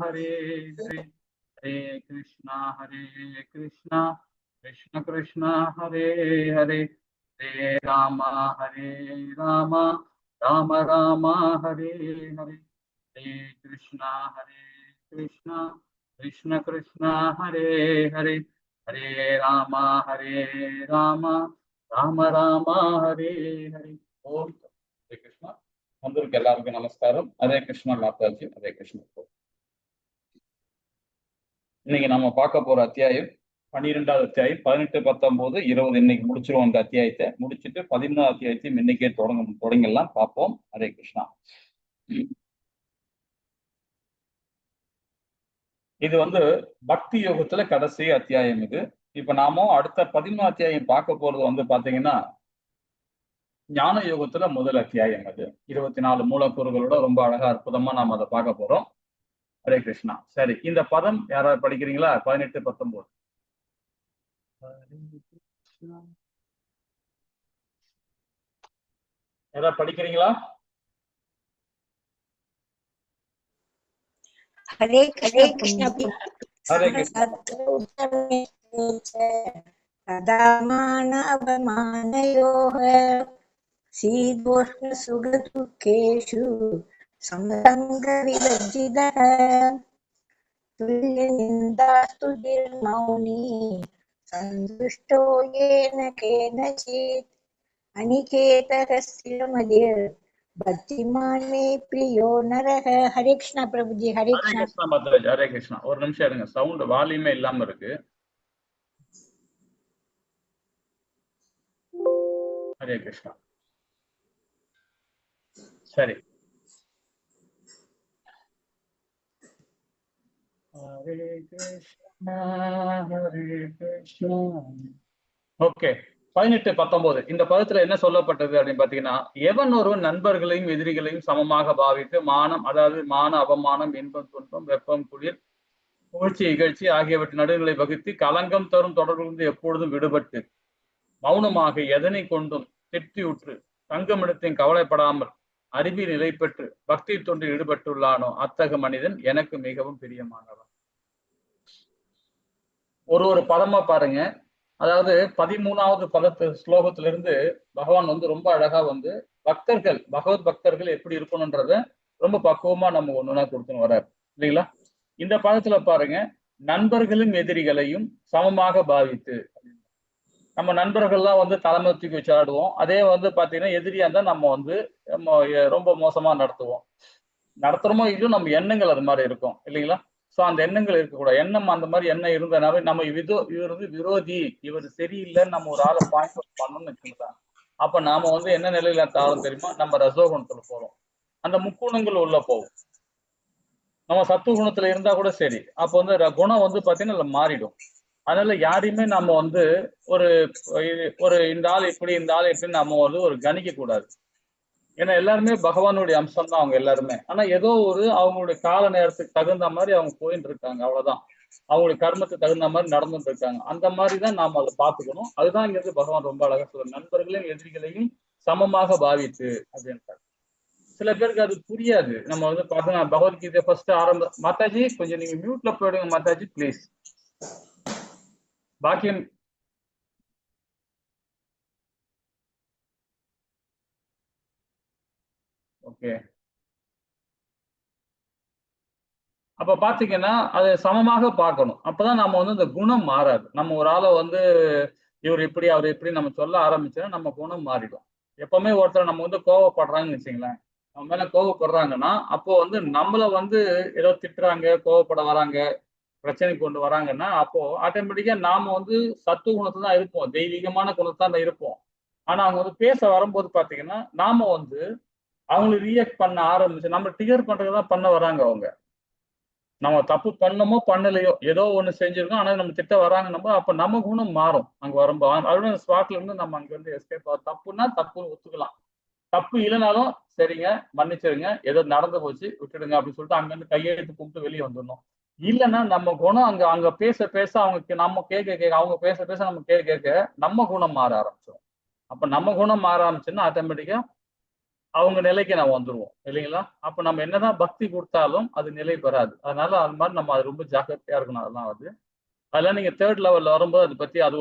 हरे हरे हरे कृष्णा कृष्ण कृष्ण हरे हरे हरे राम राम राम हरे हरे हरे कृष्णा कृष्ण कृष्ण हरे हरे हरे राम राम राम हरे हरे ओम हरे कृष्णा வந்திருக்க எல்லாருக்கும் நமஸ்காரம். ஹரே கிருஷ்ணா மாதாஜி. ஹரே கிருஷ்ணா. இன்னைக்கு நம்ம பார்க்க போற அத்தியாயம் 12வது அத்தியாயம். 18, 19, 20 இன்னைக்கு முடிச்சிருவோம். அந்த அத்தியாயத்தை முடிச்சுட்டு 11வது அத்தியாயத்தையும் இன்னைக்கே தொடங்கலாம் பார்ப்போம். ஹரே கிருஷ்ணா. இது பக்தி யோகத்துல கடைசி அத்தியாயம் இது. இப்ப நாம அடுத்த 11வது அத்தியாயம் பார்க்க போறது பாத்தீங்கன்னா ஞான யோகத்துல முதல் அத்தியாயம். அது 24 மூலக்கூறுகளோட ரொம்ப அழகா அற்புதமா நாம அதை பார்க்க போறோம். ஹரே கிருஷ்ணா. சரி, இந்த பதம் யாராவது படிக்கிறீங்களா? 18, 19. யாராவது படிக்கிறீங்களா? हरे कृष्ण हरे कृष्ण अवमानयोः शीतोष्ण सुखदुःखेषु समसङ्गविवर्जितः तुल्यनिन्दास्तुतिर्मौनी सन्तुष्टो येन केनचित् अनिकेतः स्थिरमधिर् भक्तिमान में प्रियो नरः. हरे कृष्णा प्रभु जी. हरे कृष्णा माताजी. हरे कृष्णा. ஒரு நிமிஷம் இருங்க, சவுண்ட் வால்யூமே இல்லாம இருக்கு. ஹரே கிருஷ்ணா. சரி, ஹரே கிருஷ்ணா ஹரே கிருஷ்ணா. ஓகே, 18, 19 இந்த பதத்துல என்ன சொல்லப்பட்டது அப்படின்னு பாத்தீங்கன்னா, எவன் ஒருவன் நண்பர்களையும் எதிரிகளையும் சமமாக பாவித்து மானம், அதாவது மான அவமானம், இன்பம் துன்பம், வெப்பம் குளிர், புகழ்ச்சி இகழ்ச்சி ஆகியவற்றின் நடுநிலை வகுத்து களங்கம் தரும் தொடர்பிலிருந்து எப்பொழுதும் விடுபட்டு மௌனமாக எதனை கொண்டும் திருப்தியுற்று தங்கமிடத்தையும் கவலைப்படாமல் அறிவில் நிலை பெற்று பக்தி தொண்டில் ஈடுபட்டுள்ளானோ அத்தகு மனிதன் எனக்கு மிகவும் பிரியமானவன். ஒரு பதமா பாருங்க. அதாவது 13வது ஸ்லோகத்திலிருந்து பகவான் ரொம்ப அழகா பக்தர்கள், பகவத் பக்தர்கள் எப்படி இருக்கணும்ன்றத ரொம்ப பக்குவமா நம்ம ஒண்ணுனா கொடுத்துன்னு வர்றாரு இல்லைங்களா? இந்த பதத்துல பாருங்க, நண்பர்களும் எதிரிகளையும் சமமாக பாவித்து. நம்ம நண்பர்கள்லாம் தலைமை தூக்கி வச்சு ஆடுவோம். அதே பாத்தீங்கன்னா எதிரியா இருந்தா நம்ம ரொம்ப மோசமா நடத்துறோமோ இல்லையோ நம்ம எண்ணங்கள் அது மாதிரி இருக்கும் இல்லைங்களா? சோ அந்த எண்ணங்கள் இருக்கக்கூடாது. எண்ணம் அந்த மாதிரி எண்ணம் இருந்தனாவே நம்ம இவர் விரோதி, இவர் சரியில்லைன்னு நம்ம ஒரு ஆளை பாயிண்ட் அவுட் பண்ணணும்னு வச்சுக்கிட்டாங்க. அப்ப நாம என்ன நிலையில தாரம் தெரியுமா? நம்ம ரசோகுணத்துல போறோம். அந்த முக்குணங்கள் உள்ள போகும். நம்ம சத்துவ குணத்துல இருந்தா கூட சரி, அப்போ குணம் பாத்தீங்கன்னா மாறிடும். அதனால யாரையுமே நம்ம ஒரு இந்த ஆள் இப்படி இந்த ஆள் எப்படின்னு நம்ம ஒரு கணிக்க கூடாது. ஏன்னா எல்லாருமே பகவானுடைய அம்சம் தான் அவங்க எல்லாருமே. ஆனா ஏதோ அவங்களுடைய கால நேரத்துக்கு தகுந்த மாதிரி அவங்க போயிட்டு இருக்காங்க, அவ்வளவுதான். அவங்களுடைய கர்மத்துக்கு தகுந்த மாதிரி நடந்துட்டு இருக்காங்க. அந்த மாதிரிதான் நாம அதை பார்த்துக்கணும். அதுதான் இங்க பகவான் ரொம்ப அழகா சொல்ற, நண்பர்களையும் எதிரிகளையும் சமமாக பாவித்து அப்படின்றாரு. சில பேருக்கு அது புரியாது. நம்ம பார்த்தோம்னா பகவத்கீதை ஃபர்ஸ்ட் மாதாஜி கொஞ்சம் நீங்க மியூட்ல போயிடுங்க மாதாஜி பிளீஸ். பாக்கியம் ஓகே. அப்ப பாத்தீங்கன்னா அதை சமமாக பார்க்கணும். அப்பதான் நம்ம இந்த குணம் மாறாது. நம்ம ஒரு ஆளை இவர் இப்படி அவர் இப்படி நம்ம சொல்ல ஆரம்பிச்சோன்னா நம்ம குணம் மாறிடும். எப்பவுமே ஒருத்தர் நம்ம கோவப்படுறாங்கன்னு வச்சுங்களேன், நம்ம மேல கோவப்படுறாங்கன்னா அப்போ நம்மள ஏதோ திட்டுறாங்க, கோவப்பட வராங்க, பிரச்சனை கொண்டு வராங்கன்னா அப்போ ஆட்டோமேட்டிக்கா நாம சத்துவ குணத்துல தான் இருப்போம், தெய்வீகமான குணத்தை தான் இருப்போம். ஆனா அவங்க பேச வரும்போது பாத்தீங்கன்னா நாம அவங்களுக்கு ரியாக்ட் பண்ண ஆரம்பிச்சு நம்ம ட்ரிகர் பண்றதுதான் பண்ண வராங்க அவங்க. நம்ம தப்பு பண்ணமோ பண்ணலையோ ஏதோ ஒண்ணு செஞ்சிருக்கோம், ஆனா நம்ம திட்ட வராங்க. அப்ப நம்ம குணம் மாறும் அங்க வரும்போது. அதோட ஸ்பாட்ல இருந்து நம்ம அங்க எஸ்கேப் ஆகும். தப்புன்னா தப்புன்னு ஒத்துக்கலாம், தப்பு இல்லைனாலும் சரிங்க மன்னிச்சிருங்க, ஏதோ நடந்து போச்சு விட்டுடுங்க அப்படின்னு சொல்லிட்டு அங்க இருந்து கையெழுத்து கும்பிட்டு வெளியே வந்துடணும். இல்லைன்னா நம்ம குணம் அங்க பேச பேச அவங்க நம்ம கேட்க அவங்க பேச பேச நம்ம கேட்க நம்ம குணம் மாற ஆரம்பிச்சிடும். அப்ப நம்ம குணம் மாற ஆரம்பிச்சுன்னா ஆட்டோமேட்டிக்கா அவங்க நிலைக்கு நம்ம வந்துருவோம் இல்லைங்களா? அப்ப நம்ம என்னதான் பக்தி கொடுத்தாலும் அது நிலை பெறாது. அதனால அது மாதிரி நம்ம அது ரொம்ப ஜாக்கிரதையா இருக்கணும். அதெல்லாம் அதெல்லாம் நீங்க 3rd லெவல்ல வரும்போது அதை பத்தி அது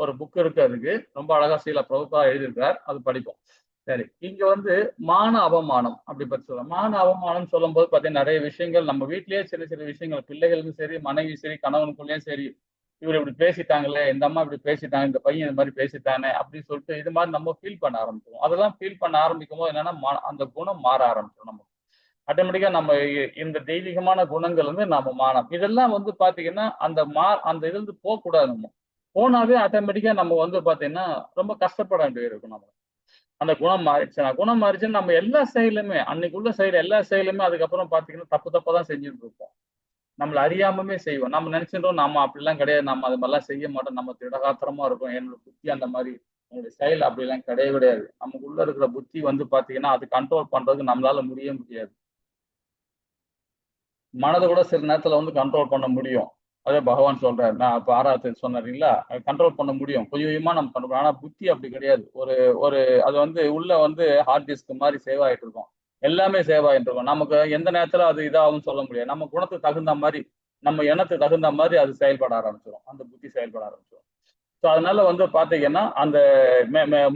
ஒரு புக் இருக்கு. அதுக்கு ரொம்ப அழகா ஸ்ரீல பிரபுபாதா எழுதியிருக்கார். அது படிப்போம். சரி, இங்க மான அவமானம் அப்படி பத்தி சொல்லலாம். மான அவமானம் சொல்லும்போது பாத்தீங்கன்னா நிறைய விஷயங்கள் நம்ம வீட்லயே சின்ன சின்ன விஷயங்கள், பிள்ளைகளுக்கும் சரி, மனைவி சரி, கணவனுக்குள்ளேயும் சரி, இவர் இப்படி பேசிட்டாங்களே, இந்த அம்மா இப்படி பேசிட்டாங்க, இந்த பையன் இந்த மாதிரி பேசிட்டானே அப்படின்னு சொல்லிட்டு இது மாதிரி நம்ம ஃபீல் பண்ண ஆரம்பிச்சிடும். அதெல்லாம் ஃபீல் பண்ண ஆரம்பிக்கும் போது என்னன்னா அந்த குணம் மாற ஆரம்பிச்சிடும். நம்ம ஆட்டோமேட்டிக்கா நம்ம இந்த தெய்வீகமான குணங்கள் நாம மாறணும். இதெல்லாம் பாத்தீங்கன்னா அந்த இது போகக்கூடாது. நம்ம போனாவே ஆட்டோமேட்டிக்கா நம்ம பாத்தீங்கன்னா ரொம்ப கஷ்டப்பட வேண்டியது இருக்கும். நம்ம அந்த குணம் மாறிச்சுன்னா நம்ம எல்லா செயலுமே அன்னைக்குள்ள செயல் எல்லா செயலுமே அதுக்கப்புறம் பாத்தீங்கன்னா தப்பு தப்பா தான் செஞ்சுட்டு இருப்போம். நம்மள அறியாமமே செய்வோம். நம்ம நினைச்சிட்டோம் நம்ம அப்படிலாம் கிடையாது, நம்ம அது மாதிரிலாம் செய்ய மாட்டோம், நம்ம திடகாத்திரமா இருக்கும், என்னோட புத்தி அந்த மாதிரி, என்னுடைய செயல் அப்படிலாம் கிடையவே கிடையாது. நமக்குள்ள இருக்கிற புத்தி பாத்தீங்கன்னா அது கண்ட்ரோல் பண்றதுக்கு நம்மளால முடியாது. மனதை கூட சில நேரத்துல கண்ட்ரோல் பண்ண முடியும். அதே பகவான் சொல்றாரு. நான் இப்ப 6வது சொன்னாருங்களா, கண்ட்ரோல் பண்ண முடியும். கொஞ்சம் கொஞ்சமா நம்ம பண்ண. ஆனா புத்தி அப்படி கிடையாது. ஒரு ஒரு அது உள்ள ஹார்ட் டிஸ்க் மாதிரி சேவ் ஆயிட்டு இருக்கும். எல்லாமே சேவ் ஆயிட்டு இருக்கும். நமக்கு எந்த நேரத்துல அது இதாகும்னு சொல்ல முடியாது. நம்ம குணத்துக்கு தகுந்த மாதிரி, நம்ம எண்ணத்துக்கு தகுந்த மாதிரி அது செயல்பட ஆரம்பிச்சிடும். அந்த புத்தி செயல்பட ஆரம்பிச்சிடும். ஸோ அதனால பாத்தீங்கன்னா அந்த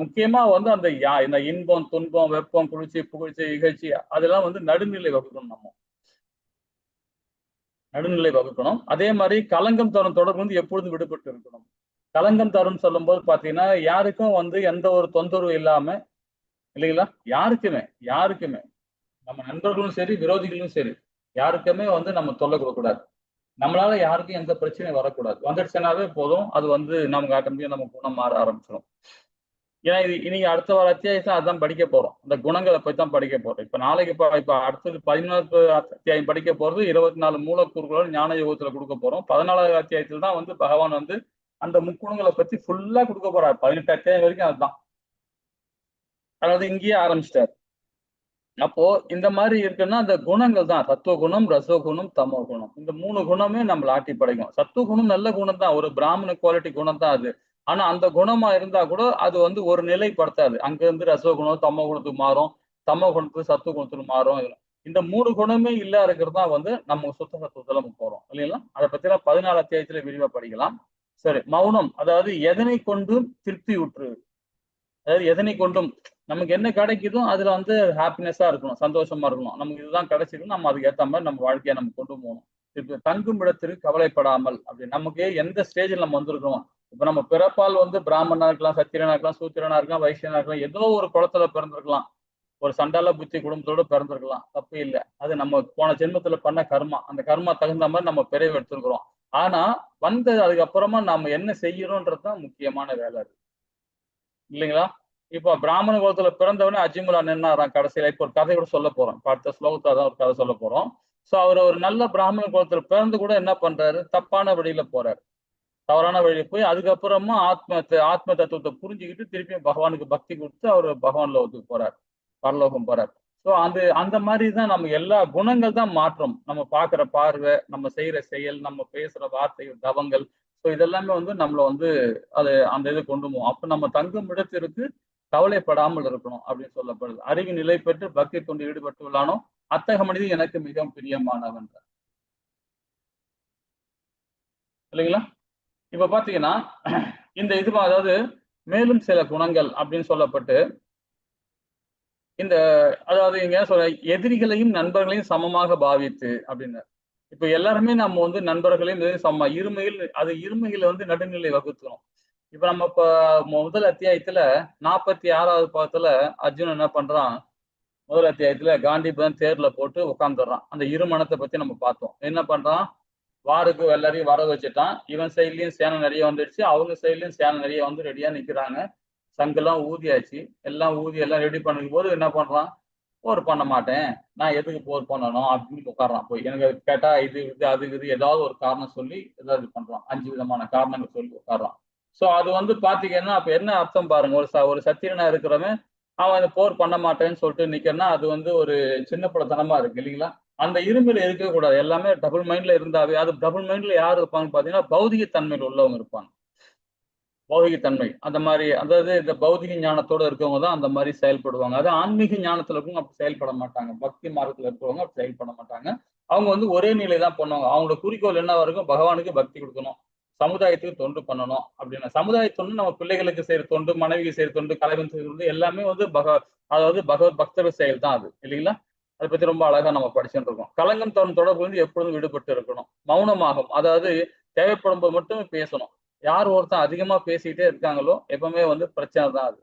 முக்கியமா அந்த இந்த இன்பம், துன்பம், வெப்பம், குளிர்ச்சி, புகழ்ச்சி, இகழ்ச்சி அதெல்லாம் நடுநிலை வகுக்கணும். நம்ம நடுநிலை வகுக்கணும். அதே மாதிரி களங்கம் தரும் தொடர்பு எப்பொழுதும் விடுபட்டு இருக்கணும். களங்கம் தரும் சொல்லும்போது பாத்தீங்கன்னா யாருக்கும் எந்த ஒரு தொந்தரவு இல்லாம, இல்லைங்களா? யாருக்குமே நம்ம நண்பர்களும் சரி, விரோதிகளும் சரி, யாருக்குமே நம்ம தொல்லை கொடுக்கக்கூடாது. நம்மளால யாருக்கும் எந்த பிரச்சனையும் வரக்கூடாது. வந்துடுச்சுனாவே போதும். அது நமக்கு ஆட்டோமேட்டிக்கா நம்ம குணம் மாற ஆரம்பிச்சிடும். ஏன்னா இன்னைக்கு அடுத்த வார அத்தியாயத்தை அதான் படிக்க போறோம். இந்த குணங்களை பத்தி தான் படிக்க போறோம். இப்ப நாளைக்கு இப்ப அடுத்தது 11வது அத்தியாயம் படிக்க போறது 24 மூலக்கூறுகளோட ஞான யோகத்துல கொடுக்க போறோம். 14வது அத்தியாயத்தில் தான் பகவான் அந்த முக்குணங்களை பத்தி ஃபுல்லா கொடுக்க போறாரு. 18 அத்தியாயம் வரைக்கும் அதுதான். அதாவது இங்கேயே ஆரம்பிச்சிட்டாரு. அப்போ இந்த மாதிரி இருக்குன்னா அந்த குணங்கள் தான் சத்துவ குணம், ரசோ குணம், தமோ குணம். இந்த 3 குணமே நம்மள ஆட்டி படைக்கும். சத்துவ குணம் நல்ல குணம் தான். ஒரு பிராமண குவாலிட்டி குணம் தான் அது. ஆனா அந்த குணமா இருந்தா கூட அது ஒரு நிலைப்படுத்தாது. அங்க இருந்து ரசோ குணம் தமோ குணத்துக்கு மாறும். தமோ குணத்துக்கு சத்துவ குணத்துக்கு மாறும். இந்த 3 குணமே இல்ல இருக்கிறது தான் நம்ம சுத்த சத்துவத்துல நம்ம போறோம் இல்லைங்களா? அதை பத்தி 14 அத்தியாயத்துல விரிவா படிக்கலாம். சரி, மௌனம் அதாவது எதனை கொண்டும் திருப்தி உற்று, அதாவது எதனை கொண்டும் நமக்கு என்ன கிடைக்குதோ அதுல ஹாப்பினஸா இருக்கணும், சந்தோஷமா இருக்கணும். நமக்கு இதுதான் கிடைச்சிருக்கு, நம்ம அதுக்கு ஏத்த மாதிரி நம்ம வாழ்க்கையை நம்ம கொண்டு போகணும். இப்ப தங்கும் இடத்திற்கு கவலைப்படாமல் அப்படி நமக்கு எந்த ஸ்டேஜில் நம்ம வந்திருக்கோம். இப்ப நம்ம பிறப்பால் பிராமணனா இருக்கலாம், சத்திரனா இருக்கலாம், சூத்திரனா இருக்கலாம், வைசியனா இருக்கலாம், ஏதோ ஒரு குளத்துல பிறந்திருக்கலாம், ஒரு சண்டால புத்தி குடும்பத்தோட பிறந்திருக்கலாம், தப்பு இல்லை. அது நம்ம போன ஜென்மத்துல பண்ண கர்மா, அந்த கர்மா தகுந்த மாதிரி நம்ம பிறவி எடுத்திருக்கிறோம். ஆனா அதுக்கப்புறமா நாம என்ன செய்யறோம்ன்றதுதான் முக்கியமான வேலை அது, இல்லைங்களா? இப்போ பிராமண குலத்துல பிறந்தவனே அஜிமுலா நின்னாராம் கடைசியில. இப்போ ஒரு கதை கூட சொல்ல போறோம். இப்போ அடுத்த ஸ்லோகத்துல தான் ஒரு கதை சொல்ல போறோம். சோ அவர் ஒரு நல்ல பிராமண குலத்துல பிறந்து கூட என்ன பண்றாரு, தப்பான வழியில போறாரு. தவறான வழியில போய் அதுக்கப்புறமா ஆத்ம தத்துவத்தை புரிஞ்சுக்கிட்டு திருப்பியும் பகவானுக்கு பக்தி கொடுத்து அவர் பகவான் லோகத்துக்கு போறார், பரலோகம் போறார். ஸோ அந்த மாதிரி தான் நம்ம எல்லா குணங்கள் தான் மாற்றம். நம்ம பார்க்குற பார்வை, நம்ம செய்யற செயல், நம்ம பேசுற வார்த்தைகள், தவங்கள், ஸோ இதெல்லாமே நம்மள அது அந்த இதை கொண்டு போவோம். அப்ப நம்ம தங்கும் இடத்திற்கு கவலைப்படாமல் இருக்கணும் அப்படின்னு சொல்லப்படுது. அறிவு நிலை பெற்று பக்தி கொண்டு ஈடுபட்டுள்ளானோ அத்தக மனிதன் எனக்கு மிகவும் பிரியமானவன், இல்லைங்களா? இப்ப பாத்தீங்கன்னா இந்த அதாவது மேலும் சில குணங்கள் அப்படின்னு சொல்லப்பட்டு இந்த அதாவது இங்க சொல்ற எதிரிகளையும் நண்பர்களையும் சமமாக பாவித்து அப்படின்னு. இப்ப எல்லாருமே நம்ம நண்பர்களையும் சம இருமையில் இருமையில நடுநிலை வகுத்துறோம். இப்ப நம்ம முதல் அத்தியாயத்துல 46வது பாகத்துல அர்ஜுனன் என்ன பண்றான், முதல் அத்தியாயத்துல காண்டிபன் தேர்ல போட்டு உட்காந்துடுறான். அந்த இருமணத்தை பத்தி நம்ம பார்த்தோம். என்ன பண்றான், வாருக்கு எல்லாரையும் வர வச்சுட்டான். இவன் சைட்லயும் சேனை நிறைய வந்துடுச்சு, அவங்க சைட்லயும் சேனை நிறைய ரெடியா நிக்கிறாங்க. சங்கெல்லாம் ஊதியாச்சு, எல்லாம் ஊதி எல்லாம் ரெடி பண்ணும் போது என்ன பண்றான், போர் பண்ண மாட்டேன், நான் எதுக்கு போர் பண்ணணும் அப்படின்னு உட்காரான். போய் எனக்கு கேட்டா இது அது ஏதாவது ஒரு காரணம் சொல்லி ஏதாவது பண்றான். 5 விதமான காரணங்கள் சொல்லி உட்காரான். சோ அது பாத்தீங்கன்னா அப்ப என்ன அர்த்தம் பாருங்க, ஒரு சத்திரனா இருக்கிறவன் அவன் போர் பண்ண மாட்டேன்னு சொல்லிட்டு நிக்கிறனா அது ஒரு சின்ன படத்தனமா இருக்கு, இல்லைங்களா? அந்த இருமையில இருக்கவே கூடாது. எல்லாமே டபுள் மைண்ட்ல இருந்தாவே, அது டபுள் மைண்ட்ல யார் இருப்பாங்கன்னு பாத்தீங்கன்னா பௌதிக தன்மையில் உள்ளவங்க இருப்பாங்க. பௌதிகத்தன்மை அந்த மாதிரி, அதாவது இந்த பௌதிக ஞானத்தோட இருக்கவங்க தான் அந்த மாதிரி செயல்படுவாங்க. அது ஆன்மீக ஞானத்துல இருக்கவங்க அப்படி செயல்பட மாட்டாங்க. பக்தி மார்க்கத்துல இருக்கிறவங்க அப்படி செயல்பட மாட்டாங்க. அவங்க வந்து ஒரே நிலை தான் பண்ணுவாங்க. அவங்களோட குறிக்கோள் என்னவா இருக்கும்? பகவானுக்கு பக்தி கொடுக்கணும், சமுதாயத்துக்கு தொண்டு பண்ணணும் அப்படின்னு. சமுதாய தொண்டு நம்ம பிள்ளைகளுக்கு செய்யற தொண்டு, மனைவிக்கு செய்யற தொண்டு, கலைவன் செய்யற தொண்டு எல்லாமே வந்து அதாவது பகவத் பக்தர் செயல் தான் அது, இல்லைங்களா? அதை பத்தி ரொம்ப அழகா நம்ம படிச்சுட்டு இருக்கோம். கலங்கம் தரும் தொடர்பு வந்து எப்பொழுதும் விடுபட்டு இருக்கணும். மௌனமாகும், அதாவது தேவைப்படும் போது மட்டும் பேசணும். யார் ஒருத்தன் அதிகமா பேசிக்கிட்டே இருக்காங்களோ எப்பவுமே வந்து பிரச்சனை தான் அது.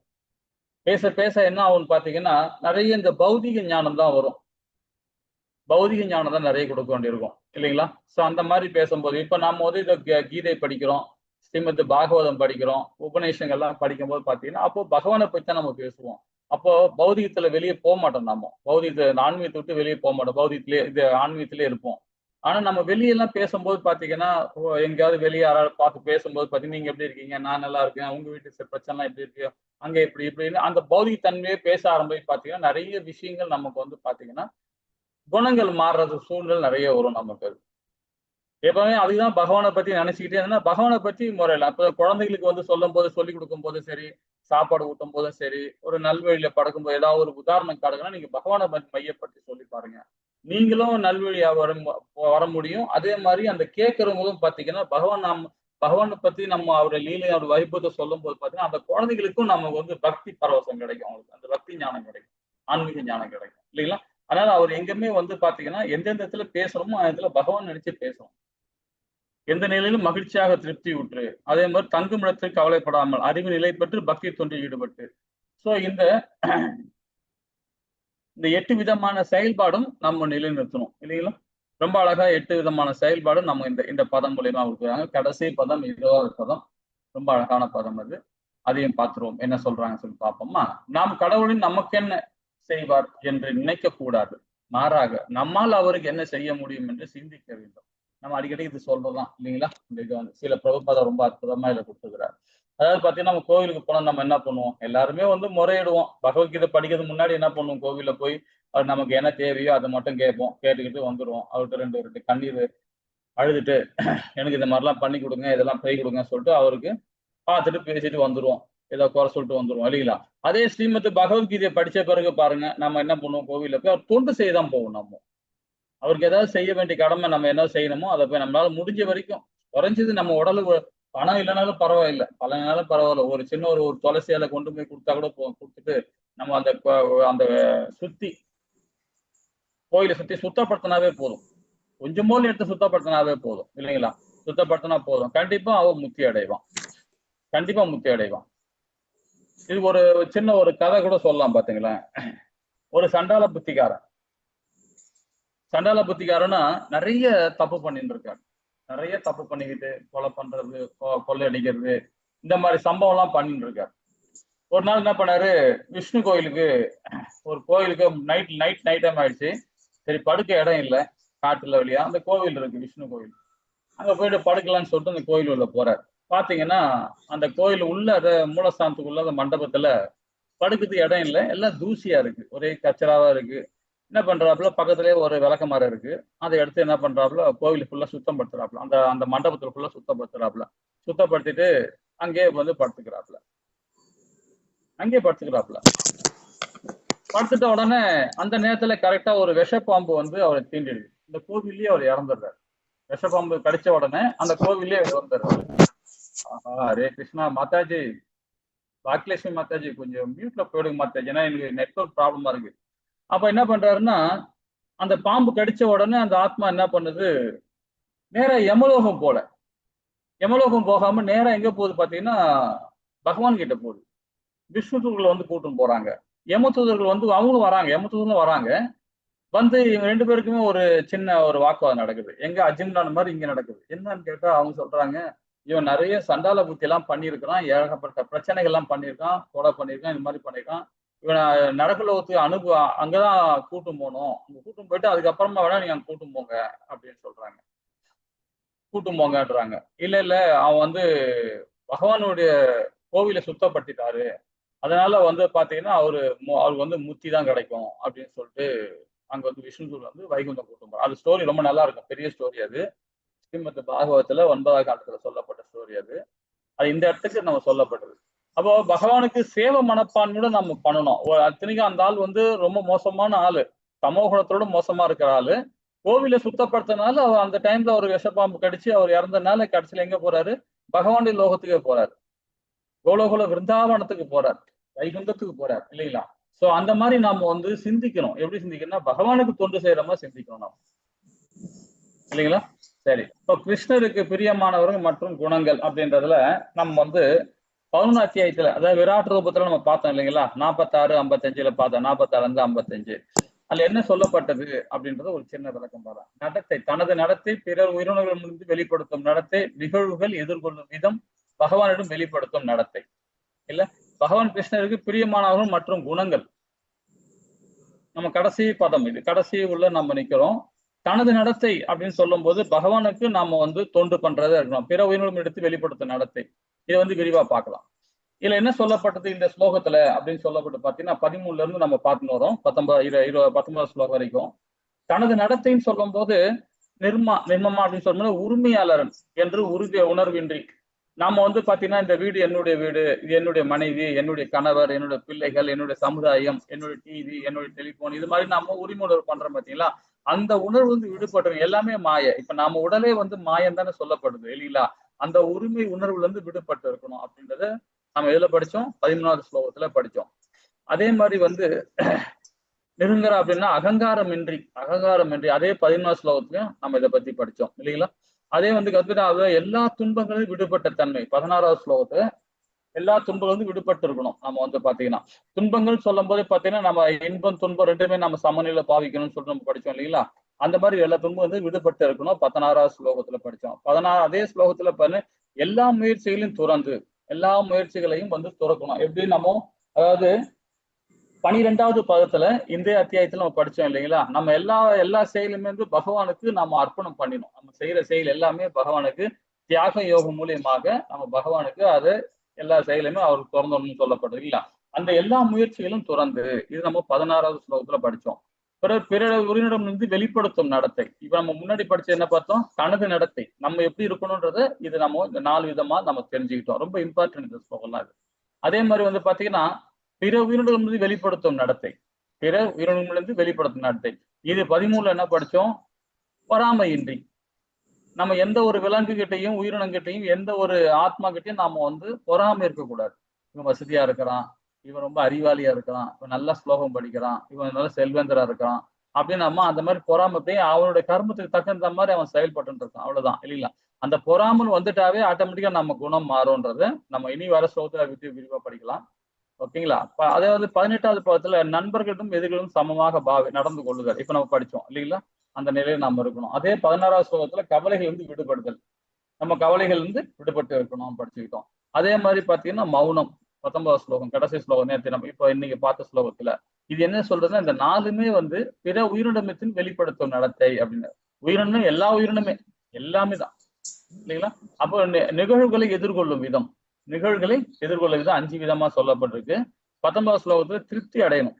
பேச பேச என்ன ஆகும்னு பாத்தீங்கன்னா, நிறைய இந்த பௌதிக ஞானம் தான் வரும். பௌதிக ஞானம் தான் நிறைய கொடுக்க வேண்டியிருக்கும், இல்லைங்களா? சோ அந்த மாதிரி பேசும்போது இப்ப நாம வந்து இந்த கீதை படிக்கிறோம், ஸ்ரீமத் பாகவதம் படிக்கிறோம், உபநிஷங்கள்லாம் படிக்கும்போது பாத்தீங்கன்னா, அப்போ பகவானை பத்தி தான் நம்ம பேசுவோம். அப்போ பௌதிகத்துல வெளியே போக மாட்டோம். நாம பௌதிகத்தை ஆன்மீகத்தை விட்டு வெளியே போக மாட்டோம். பௌதிகத்திலே இது ஆன்மீகத்திலே இருப்போம். ஆனா நம்ம வெளியெல்லாம் பேசும்போது பாத்தீங்கன்னா, எங்கேயாவது வெளியே யாராவது பார்த்து பேசும்போது பாத்தீங்கன்னா, நீங்க எப்படி இருக்கீங்க? நான் நல்லா இருக்கேன். உங்க வீட்டு பிரச்சனை எப்படி இருக்கு? அங்க எப்படி இப்படின்னு அந்த பௌதிக தன்மையே பேச ஆரம்பிச்சு பாத்தீங்கன்னா, நிறைய விஷயங்கள் நமக்கு வந்து பாத்தீங்கன்னா, குணங்கள் மாறுறது சூழ்நிலை நிறைய வரும் நமக்கு. எப்பவுமே அதுதான் பகவானை பத்தி நினைச்சுக்கிட்டே இருந்தா, பகவானை பத்தி முறையில அப்ப குழந்தைகளுக்கு வந்து சொல்லும்போது, சொல்லிக் கொடுக்கும் போதும் சரி, சாப்பாடு ஊட்டும் போதும் சரி, ஒரு நல்வழியில படக்கும்போது ஏதாவது ஒரு உதாரணம் காட்டுங்கன்னா, நீங்க பகவானை மையப்படுத்தி சொல்லி பாருங்க. நீங்களும் நல்வழியா வர முடியும். அதே மாதிரி அந்த கேட்கிறவங்களும் பாத்தீங்கன்னா, பகவானை பத்தி நம்ம அவருடைய லீலை, அவர் வைபவத்தை சொல்லும்போது பாத்தீங்கன்னா, அந்த குழந்தைகளுக்கும் நமக்கு வந்து பக்தி பரவசம் கிடைக்கும். அவங்களுக்கு அந்த பக்தி ஞானம் கிடைக்கும். ஆன்மீக ஞானம் கிடைக்கும், இல்லைங்களா? அதனால அவர் எங்குமே வந்து பாத்தீங்கன்னா, எந்தெந்த இடத்துல பேசுறோமோ அந்த இடத்துல பகவான் நினைச்சு பேசணும். எந்த நிலையிலும் மகிழ்ச்சியாக திருப்தி உற்று, அதே மாதிரி தங்குமிடத்தில் கவலைப்படாமல், அறிவு நிலை பெற்று பக்தி தொண்டில் ஈடுபட்டு. சோ இந்த 8 விதமான செயல்பாடும் நம்ம நிலைநிறுத்தணும், இல்லைங்களா? ரொம்ப அழகா 8 விதமான செயல்பாடும் நம்ம இந்த இந்த பதம் மூலியமா கொடுக்குறாங்க. கடைசி பதம் 20வது பதம். ரொம்ப அழகான பதம் அது. அதையும் பார்த்துருவோம். என்ன சொல்றாங்கன்னு சொல்லி பார்ப்போமா? நாம் கடவுளின் நமக்கென்ன செய்வார் என்று நினைக்க கூடாது. மாறாக நம்மால் அவருக்கு என்ன செய்ய முடியும் என்று சிந்திக்க வேண்டும். நம்ம அடிக்கடி இது சொல்றதுதான், இல்லைங்களா? இந்த இது வந்து சில பிரபுபாதம் ரொம்ப அற்புதமா இதை கொடுத்துருக்கிறார். அதாவது பாத்தீங்கன்னா, நம்ம கோவிலுக்கு போனா நம்ம என்ன பண்ணுவோம்? எல்லாருமே வந்து முறையிடுவோம். பகவத்கீதை படிக்கிறதுக்கு முன்னாடி என்ன பண்ணுவோம்? கோவில்ல போய் அவர் நமக்கு என்ன தேவையோ அதை மட்டும் கேட்போம். கேட்டுக்கிட்டு வந்துருவோம். அவர்கிட்ட ரெண்டு கண்ணீர் அழுதுட்டு எனக்கு இந்த மாதிரிலாம் பண்ணி கொடுங்க, இதெல்லாம் போய் கொடுங்க சொல்லிட்டு அவருக்கு பார்த்துட்டு பேசிட்டு வந்துருவோம். ஏதோ குறை சொல்லிட்டு வந்துருவோம், இல்லைங்களா? அதே ஸ்ரீமத் பகவத்கீதையை படிச்ச பிறகு பாருங்க, நம்ம என்ன பண்ணுவோம்? கோவில்ல போய் அவர் தொண்டு செய்ய தான் போவோம் நம்ம. அவருக்கு ஏதாவது செய்ய வேண்டிய கடமை நம்ம என்ன செய்யணுமோ அதை போய் நம்மளால முடிஞ்ச வரைக்கும், குறைஞ்சது நம்ம உடலுக்கு பணம் இல்லைனாலும் பரவாயில்லை, பழனாலும் பரவாயில்ல, ஒரு சின்ன ஒரு துளசி இலை கொண்டு போய் கொடுத்தா கூட கொடுத்துட்டு நம்ம அந்த அந்த சுத்தி கோயிலை சுத்தி சுத்தப்படுத்தினாவே போதும். கொஞ்சமோல் எடுத்து சுத்தப்படுத்தினாவே போதும், இல்லைங்களா? சுத்தப்படுத்தினா போதும். கண்டிப்பா அவன் முக்தி அடைவான். கண்டிப்பா முக்தி அடைவான். இது ஒரு சின்ன ஒரு கதை கூட சொல்லலாம் பாத்தீங்களேன். ஒரு சண்டால புத்திக்காரன். சண்டால புத்திக்காரன்னா நிறைய தப்பு பண்ணிட்டு இருக்காரு. நிறைய தப்பு பண்ணிக்கிட்டு கொலை பண்றது, கொள்ளை அடிக்கிறது, இந்த மாதிரி சம்பவம் எல்லாம் பண்ணிட்டு இருக்காரு. ஒரு நாள் என்ன பண்ணாரு? விஷ்ணு கோயிலுக்கு, ஒரு கோயிலுக்கு நைட் டைம் ஆயிடுச்சு. சரி, படுக்க இடம் இல்லை காட்டுல வழியா. அந்த கோவில் இருக்கு, விஷ்ணு கோயில். அங்க போயிட்டு படுக்கலாம்னு சொல்லிட்டு அந்த கோயில் உள்ள போறாரு. பாத்தீங்கன்னா, அந்த கோயில் உள்ள மூலஸ்தானத்துக்குள்ள அந்த மண்டபத்துல படுக்கிறதுக்கு இடம் இல்லை, எல்லாம் தூசியா இருக்கு, ஒரே கச்சராவா இருக்கு. என்ன பண்றாப்புல, பக்கத்துலயே ஒரு விளக்கமரம் இருக்கு. அதை எடுத்து என்ன பண்றாப்புல, கோவில் ஃபுல்லா சுத்தம் படுத்துறாப்புல. அந்த அந்த மண்டபத்துல ஃபுல்லா சுத்தப்படுத்துறாப்புல. சுத்தப்படுத்திட்டு அங்கேயே வந்து படுத்துக்கிறாப்புல. அங்கேயே படுத்துக்கிறாப்புல. படுத்துட்ட உடனே அந்த நேரத்துல கரெக்டா ஒரு விஷப்பாம்பு வந்து அவரை தீண்டிடுது. இந்த கோவில்லயே அவர் இறந்துடுறாரு. விஷப்பாம்பு கடிச்ச உடனே அந்த கோவில்லயே இறந்துடுறாரு. ஆஹா, ஹரே கிருஷ்ணா. மாதாஜி, பாக்கியலட்சுமி மாதாஜி, கொஞ்சம் மியூட்ல போயிடுங்க மாதாஜி, ஏன்னா எனக்கு நெட்வொர்க் ப்ராப்ளமா இருக்கு. அப்ப என்ன பண்றாருன்னா, அந்த பாம்பு கடிச்ச உடனே அந்த ஆத்மா என்ன பண்ணுது? நேரா யமலோகம் போல. யமலோகம் போகாம நேரா எங்க போகுது பாத்தீங்கன்னா, பகவான் கிட்ட போகுது. விஷ்ணு தூதர்கள் வந்து கூட்டின்னு போறாங்க. யம தூதர்கள் வந்து அவங்களும் வராங்க. யம தூதர்களும் வராங்க. வந்து இவங்க 2 பேருக்குமே ஒரு சின்ன ஒரு வாக்குவாதம் நடக்குது. எங்க அர்ஜுனன் மாதிரி இங்க நடக்குது. என்னன்னு கேட்டா அவங்க சொல்றாங்க, இவன் நிறைய சண்டால புத்தி எல்லாம் பண்ணியிருக்கிறான், ஏகப்பட்ட பிரச்சனைகள் எல்லாம் பண்ணியிருக்கான், கொலை பண்ணியிருக்கான், இந்த மாதிரி பண்ணியிருக்கான். இவனை நரகலோகத்துக்கு அங்கதான் கூட்டும் போகணும். அங்க கூட்டும் போயிட்டு அதுக்கப்புறமா வேணா நீங்க அங்க கூட்டும் போங்க அப்படின்னு சொல்றாங்க. கூட்டும் போங்கன்றாங்க. இல்ல இல்ல, அவன் வந்து பகவானுடைய கோவிலை சுத்தப்படுத்திட்டாரு, அதனால வந்து பாத்தீங்கன்னா அவருக்கு வந்து முக்தி தான் கிடைக்கும் அப்படின்னு சொல்லிட்டு அங்க வந்து விஷ்ணுதூர் வந்து வைகுண்டம் கூட்டும் போறார். அது ஸ்டோரி ரொம்ப நல்லா இருக்கும், பெரிய ஸ்டோரி அது. ஸ்ரீமத் பாகவத்துல 9ஆம் காண்டத்துல சொல்லப்பட்ட ஸ்டோரி அது. அது இந்த இடத்துக்கு நம்ம சொல்லப்படுறது. அப்போ பகவானுக்கு சேவை மனப்பான்மையோட நம்ம பண்ணணும். அத்தனைக்கும் அந்த ஆள் வந்து ரொம்ப மோசமான ஆளு, சமூக குணத்தோட மோசமா இருக்கிற ஆளு. கோவிலை சுத்தப்படுத்தினால அவர் அந்த டைம்ல ஒரு விஷப்பாம்பு கடிச்சு அவர் இறந்தனால கடைசியில எங்க போறாரு? பகவானுடைய லோகத்துக்கே போறாரு. கோலோகோல விருந்தாவனத்துக்கு போறார், வைகுந்தத்துக்கு போறார் இல்லைங்களா? சோ அந்த மாதிரி நாம வந்து சிந்திக்கணும். எப்படி சிந்திக்கணும்னா பகவானுக்கு தொண்டு செய்யற மாதிரி சிந்திக்கணும் நாம, இல்லைங்களா? சரி, இப்போ கிருஷ்ணருக்கு பிரியமானவர்கள் மற்றும் குணங்கள் அப்படின்றதுல நம்ம வந்து 11 அத்தியாயத்துல, அதாவது விராட் ரூபத்துல நம்ம பார்த்தோம் இல்லைங்களா? 46, 55 பார்த்தோம். 46 55 அதுல என்ன சொல்லப்பட்டது அப்படின்றது ஒரு சின்ன விளக்கம் பாருங்க. நடத்தை, தனது நடத்தை பிறர் உயிரினங்களிலிருந்து வெளிப்படுத்தும் நடத்தை, நிகழ்வுகள் எதிர்கொள்ளும் விதம், பகவானிடம் வெளிப்படுத்தும் நடத்தை. இல்ல, பகவான் கிருஷ்ணருக்கு பிரியமானவர்கள் மற்றும் குணங்கள். நம்ம கடைசி பதம் இது, கடைசி உள்ள நம்ம நிக்கிறோம். தனது நடத்தை அப்படின்னு சொல்லும் போது பகவானுக்கு நாம வந்து தொண்டு பண்றதா இருக்கணும். பிற உயிரினம் எடுத்து வெளிப்படுத்தும் நடத்தை, இதை வந்து விரிவா பார்க்கலாம். இதுல என்ன சொல்லப்பட்டது இந்த ஸ்லோகத்துல அப்படின்னு சொல்லப்பட்டு பாத்தீங்கன்னா 13ல இருந்து நம்ம பார்த்துன்னு வரோம் 19 ஸ்லோகம் வரைக்கும். தனது நடத்தைன்னு சொல்லும் போது நிர்மமா அப்படின்னு சொல்லும்போது உரிமையாளர் என்று உணர்வின்றி நாம வந்து பாத்தீங்கன்னா இந்த வீடு என்னுடைய வீடு, இது என்னுடைய மனைவி, என்னுடைய கணவர், என்னுடைய பிள்ளைகள், என்னுடைய சமுதாயம், என்னுடைய டிவி, என்னுடைய டெலிபோன், இது மாதிரி நாம உரிமை உணர்வு பண்றோம் பாத்தீங்களா? அந்த உணர்வு வந்து விடுபட்டு எல்லாமே மாய. இப்ப நாம உடலே வந்து மாயம் தானே சொல்லப்படுது இல்லைங்களா? அந்த உரிமை உணர்வுல இருந்து விடுபட்டு இருக்கணும் அப்படின்றத நம்ம எதுல படிச்சோம்? 13வது ஸ்லோகத்துல படிச்சோம். அதே மாதிரி வந்து நெருங்குற அப்படின்னா அகங்காரம் இன்றி அதே 13வது ஸ்லோகத்திலையும் நம்ம இதை பத்தி படிச்சோம் இல்லைங்களா? அதே வந்து கத்துட்டா எல்லா துன்பங்களும் விடுபட்ட தன்மை 16வது ஸ்லோகத்துல எல்லா துன்பங்களும் விடுபட்டு இருக்கணும். நம்ம வந்து பாத்தீங்கன்னா துன்பங்கள் சொல்லும் போது பாத்தீங்கன்னா நம்ம இன்பம் துன்பம் ரெண்டுமே நம்ம சமநிலையில பாவிக்கணும்னு சொல்லிட்டு நம்ம படிச்சோம் இல்லைங்களா? அந்த மாதிரி எல்லா துன்பம் வந்து விடுபட்டு இருக்கணும். 16வது ஸ்லோகத்துல படிச்சோம். அதே ஸ்லோகத்துல பாரு, எல்லா முயற்சிகளையும் துறந்து எல்லா முயற்சிகளையும் வந்து துறக்கணும். எப்படி நம்ம, அதாவது 12வது பதத்துல இந்த அத்தியாயத்துல நம்ம படிச்சோம் இல்லைங்களா? நம்ம எல்லா செயலுமே வந்து பகவானுக்கு நம்ம அர்ப்பணம் பண்ணிடணும். நம்ம செய்யற செயல் எல்லாமே பகவானுக்கு தியாக யோகம் மூலியமாக நம்ம பகவானுக்கு அது எல்லா செயலுமே அவருக்கு திறந்தோம்னு சொல்லப்படுது இல்லைங்களா? அந்த எல்லா முயற்சிகளும் துறந்து, இது நம்ம 16வது ஸ்லோகத்துல படிச்சோம். பிற உயிரினம் இருந்து வெளிப்படுத்தும் நடத்தை. இப்ப நம்ம முன்னாடி படிச்ச என்ன பார்த்தோம்? தனது நடத்தை நம்ம எப்படி இருக்கணும்ன்றத இது நம்ம இந்த 4 விதமா நம்ம தெரிஞ்சுக்கிட்டோம். ரொம்ப இம்பார்ட்டன்ட் இந்த ஸ்லோகம்லாம் இது. அதே மாதிரி வந்து பாத்தீங்கன்னா பிற உயிரினங்களிலிருந்து வெளிப்படுத்தும் நடத்தை, பிற உயிரினங்களிலிருந்து வெளிப்படுத்தும் நடத்தை. இது 13ல என்ன படிச்சோம்? பொறாமையின்றி. நம்ம எந்த ஒரு விலங்கு கிட்டையும் உயிரினங்கிட்டையும் எந்த ஒரு ஆத்மா கிட்டையும் நாம வந்து பொறாமை இருக்கக்கூடாது. இவன் வசதியா இருக்கிறான், இவன் ரொம்ப அறிவாளியா இருக்கிறான், இவன் நல்ல ஸ்லோகம் படிக்கிறான், இவன் நல்ல செல்வந்தரா இருக்கிறான் அப்படின்னு நம்ம அந்த மாதிரி பொறாமத்தை அவனுடைய கர்மத்துக்கு தகுந்த மாதிரி அவன் செயல்பட்டு இருக்கான், அவ்வளவுதான் இல்லைங்களா? அந்த பொறாமல் வந்துட்டாவே ஆட்டோமேட்டிக்கா நம்ம குணம் மாறும்ன்றத நம்ம இனி வர ஸ்லோகத்துல விரிவா படிக்கலாம். ஓகேங்களா? அதே வந்து 18வது பதத்துல நண்பர்களும் எதிர்களும் சமமாக நடந்து கொள்ளுதல். இப்ப நம்ம படிச்சோம் இல்லைங்களா? அந்த நிலையில நாம இருக்கணும். அதே 16வது ஸ்லோகத்துல கவலைகள் இருந்து விடுபடுதல். நம்ம கவலைகள் இருந்து விடுபட்டு இருக்கணும் படிச்சுக்கிட்டோம். அதே மாதிரி பாத்தீங்கன்னா மௌனம், 19வது ஸ்லோகம், கடைசி ஸ்லோகம் நேற்று நம்ம இப்ப இன்னைக்கு பார்த்த ஸ்லோகத்துல இது என்ன சொல்றதுன்னா இந்த 4மே வந்து பிற உயிரினத்தின் வெளிப்படுத்தும் நடத்தை அப்படின்னு. உயிரினம் எல்லா உயிரினமே எல்லாமே தான் இல்லைங்களா? அப்போ நிகழ்வுகளை எதிர்கொள்ளும் விதம், நிகழ்வுகளை எதிர்கொள்ள விதம் 5 விதமா சொல்லப்பட்டிருக்கு. 19வது ஸ்லோகத்துல திருப்தி அடையணும்.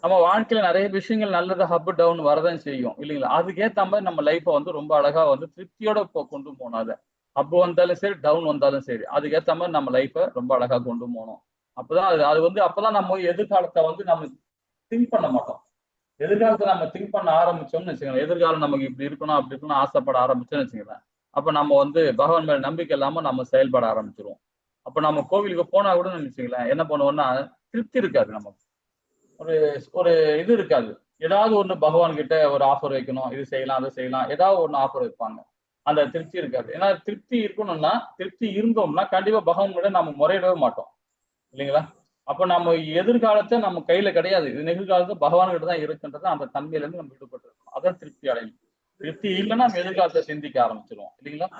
நம்ம வாழ்க்கையில நிறைய விஷயங்கள் நல்லது அப் டவுன் வரதான் செய்யும் இல்லைங்களா? அதுக்கேற்ற மாதிரி நம்ம லைஃப்பை வந்து ரொம்ப அழகா வந்து திருப்தியோட கொண்டு போகணும். அதை அப் வந்தாலும் சரி, டவுன் வந்தாலும் சரி, அதுக்கேற்ற மாதிரி நம்ம லைஃப்பை ரொம்ப அழகா கொண்டு போகணும். அப்பதான் அது வந்து அப்பதான் நம்ம எதிர்காலத்தை வந்து நம்ம திங்க் பண்ண மாட்டோம். எதிர்காலத்தை நம்ம திங்க் பண்ண ஆரம்பிச்சோம்னு வச்சுக்கோங்க, எதிர்காலம் நமக்கு இப்படி இருக்கணும் அப்படி இருக்கணும் ஆசைப்பட ஆரம்பிச்சோம்னு வச்சுக்கலாம், அப்ப நம்ம வந்து பகவான் மேல நம்பிக்கை இல்லாம நம்ம செயல்பட ஆரம்பிச்சிருவோம். அப்ப நம்ம கோவிலுக்கு போனா கூட நினைச்சுக்கலாம் என்ன பண்ணுவோம்னா திருப்தி இருக்காது. நமக்கு ஒரு ஒரு இது இருக்காது. ஏதாவது ஒண்ணு பகவான் கிட்ட ஒரு ஆஃபர் வைக்கணும், இது செய்யலாம் அதை செய்யலாம், ஏதாவது ஒண்ணு ஆஃபர் வைப்பாங்க. அந்த திருப்தி இருக்காது. ஏன்னா திருப்தி இருக்கணும்னா, திருப்தி இருந்தோம்னா கண்டிப்பா பகவான் கிட்ட நம்ம முறையிடவே மாட்டோம் இல்லைங்களா? அப்ப நம்ம எதிர்காலத்தை நம்ம கையில கிடையாது, இது நிகழ்காலத்தை பகவான் கிட்ட தான் இருக்குன்றது அந்த தன்மையில இருந்து நம்ம விடுபட்டு இருக்கணும். அதான் திருப்தி அடையணும். திருப்தி இல்லைன்னா நம்ம எதிர்காலத்தை சிந்திக்க ஆரம்பிச்சிருவோம் இல்லைங்களா?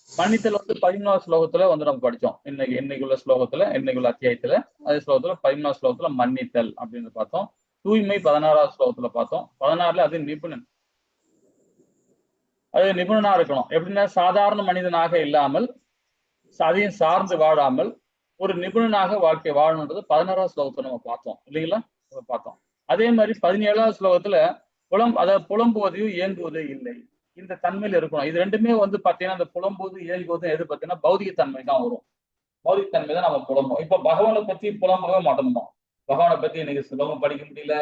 மன்னித்தல் வந்து 13வது ஸ்லோகத்துல வந்து நம்ம படிச்சோம். இன்னைக்குள்ள ஸ்லோகத்துல, இன்னைக்குள்ள அத்தியாயத்துல அதே ஸ்லோகத்துல 13வது ஸ்லோகத்துல மன்னித்தல் அப்படின்னு பார்த்தோம். தூய்மை 16வது ஸ்லோகத்துல பார்த்தோம். 16ல அது நிபுணன், அது நிபுணனா இருக்கணும். எப்படின்னா சாதாரண மனிதனாக இல்லாமல் அதையும் சார்ந்து வாழாமல் ஒரு நிபுணனாக வாழ்க்கை வாழணுன்றது 16வது ஸ்லோகத்துல நம்ம பார்த்தோம் இல்லைங்களா? பார்த்தோம். அதே மாதிரி 17வது ஸ்லோகத்துல புலம்புவதையும் இயங்குவதே இல்லை. இந்த தன்மையில இருக்கணும். இது ரெண்டுமே வந்து பாத்தீங்கன்னா அந்த புலம்போது இயல்போது எது பாத்தீங்கன்னா பௌதிக தன்மை தான் வரும். பௌதிக தன்மை தான் நம்ம புலம்பும். இப்ப பகவானை பத்தி புலம்பவே மாட்டோம். பகவானை பத்தி இன்னைக்கு சுலபம் படிக்க முடியல,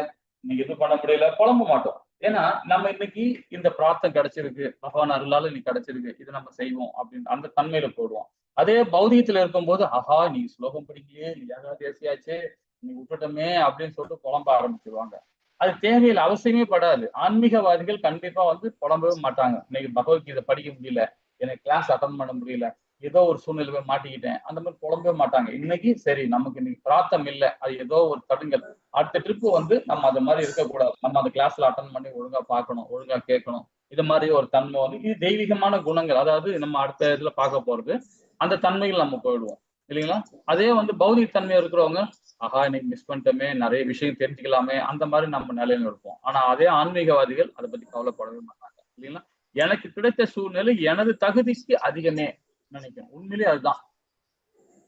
இன்னைக்கு இது பண்ண முடியல, புலம்ப மாட்டோம். ஏன்னா நம்ம இன்னைக்கு இந்த பிரார்த்தம் கிடைச்சிருக்கு, பகவான் அருளால இன்னைக்கு கிடைச்சிருக்கு, இது நம்ம செய்வோம் அப்படின்னு அந்த தன்மையில போடுவோம். அதே பௌதிகத்துல இருக்கும்போது ஆஹா நீ ஸ்லோகம் படிக்கலையே, நீ ஏதாவது தேசியாச்சு, நீ விட்டுட்டோமே அப்படின்னு சொல்லிட்டு புலம்ப ஆரம்பிச்சிருவாங்க. அது தேவையில்லை, அவசியமே படாது. ஆன்மீகவாதிகள் கண்டிப்பா வந்து புலம்பவே மாட்டாங்க. இன்னைக்கு பகவத்கீதை படிக்க முடியல, எனக்கு கிளாஸ் அட்டன் பண்ண முடியல, ஏதோ ஒரு சூழ்நிலை மாட்டிக்கிட்டேன், அந்த மாதிரி புலம்பவே மாட்டாங்க. இன்னைக்கு சரி நமக்கு இன்னைக்கு பிரார்த்தம் இல்லை, அது ஏதோ ஒரு தடுங்கல், அடுத்த ட்ரிப்பு வந்து நம்ம அது மாதிரி இருக்கக்கூடாது, நம்ம அந்த கிளாஸ்ல அட்டன் பண்ணி ஒழுங்கா பார்க்கணும், ஒழுங்கா கேட்கணும். இது மாதிரி ஒரு தன்மை வந்து இது தெய்வீகமான குணங்கள். அதாவது நம்ம அடுத்த இதுல பார்க்க போறது அந்த தன்மைகள் நம்ம போயிடுவோம் இல்லைங்களா. அதே வந்து பௌதிக தன்மை இருக்கிறவங்க ஆஹா இன்னைக்கு மிஸ் பண்ணிட்டோமே, நிறைய விஷயம் தெரிஞ்சுக்கலாமே, அந்த மாதிரி நம்ம நிலையில இருப்போம். ஆனா அதே ஆன்மீகவாதிகள் அதை பத்தி கவலைப்படவே மாட்டாங்க இல்லைங்களா. எனக்கு கிடைத்த சூழ்நிலை எனது தகுதிக்கு அதிகமே நினைக்கிறேன். உண்மையிலேயே அதுதான்.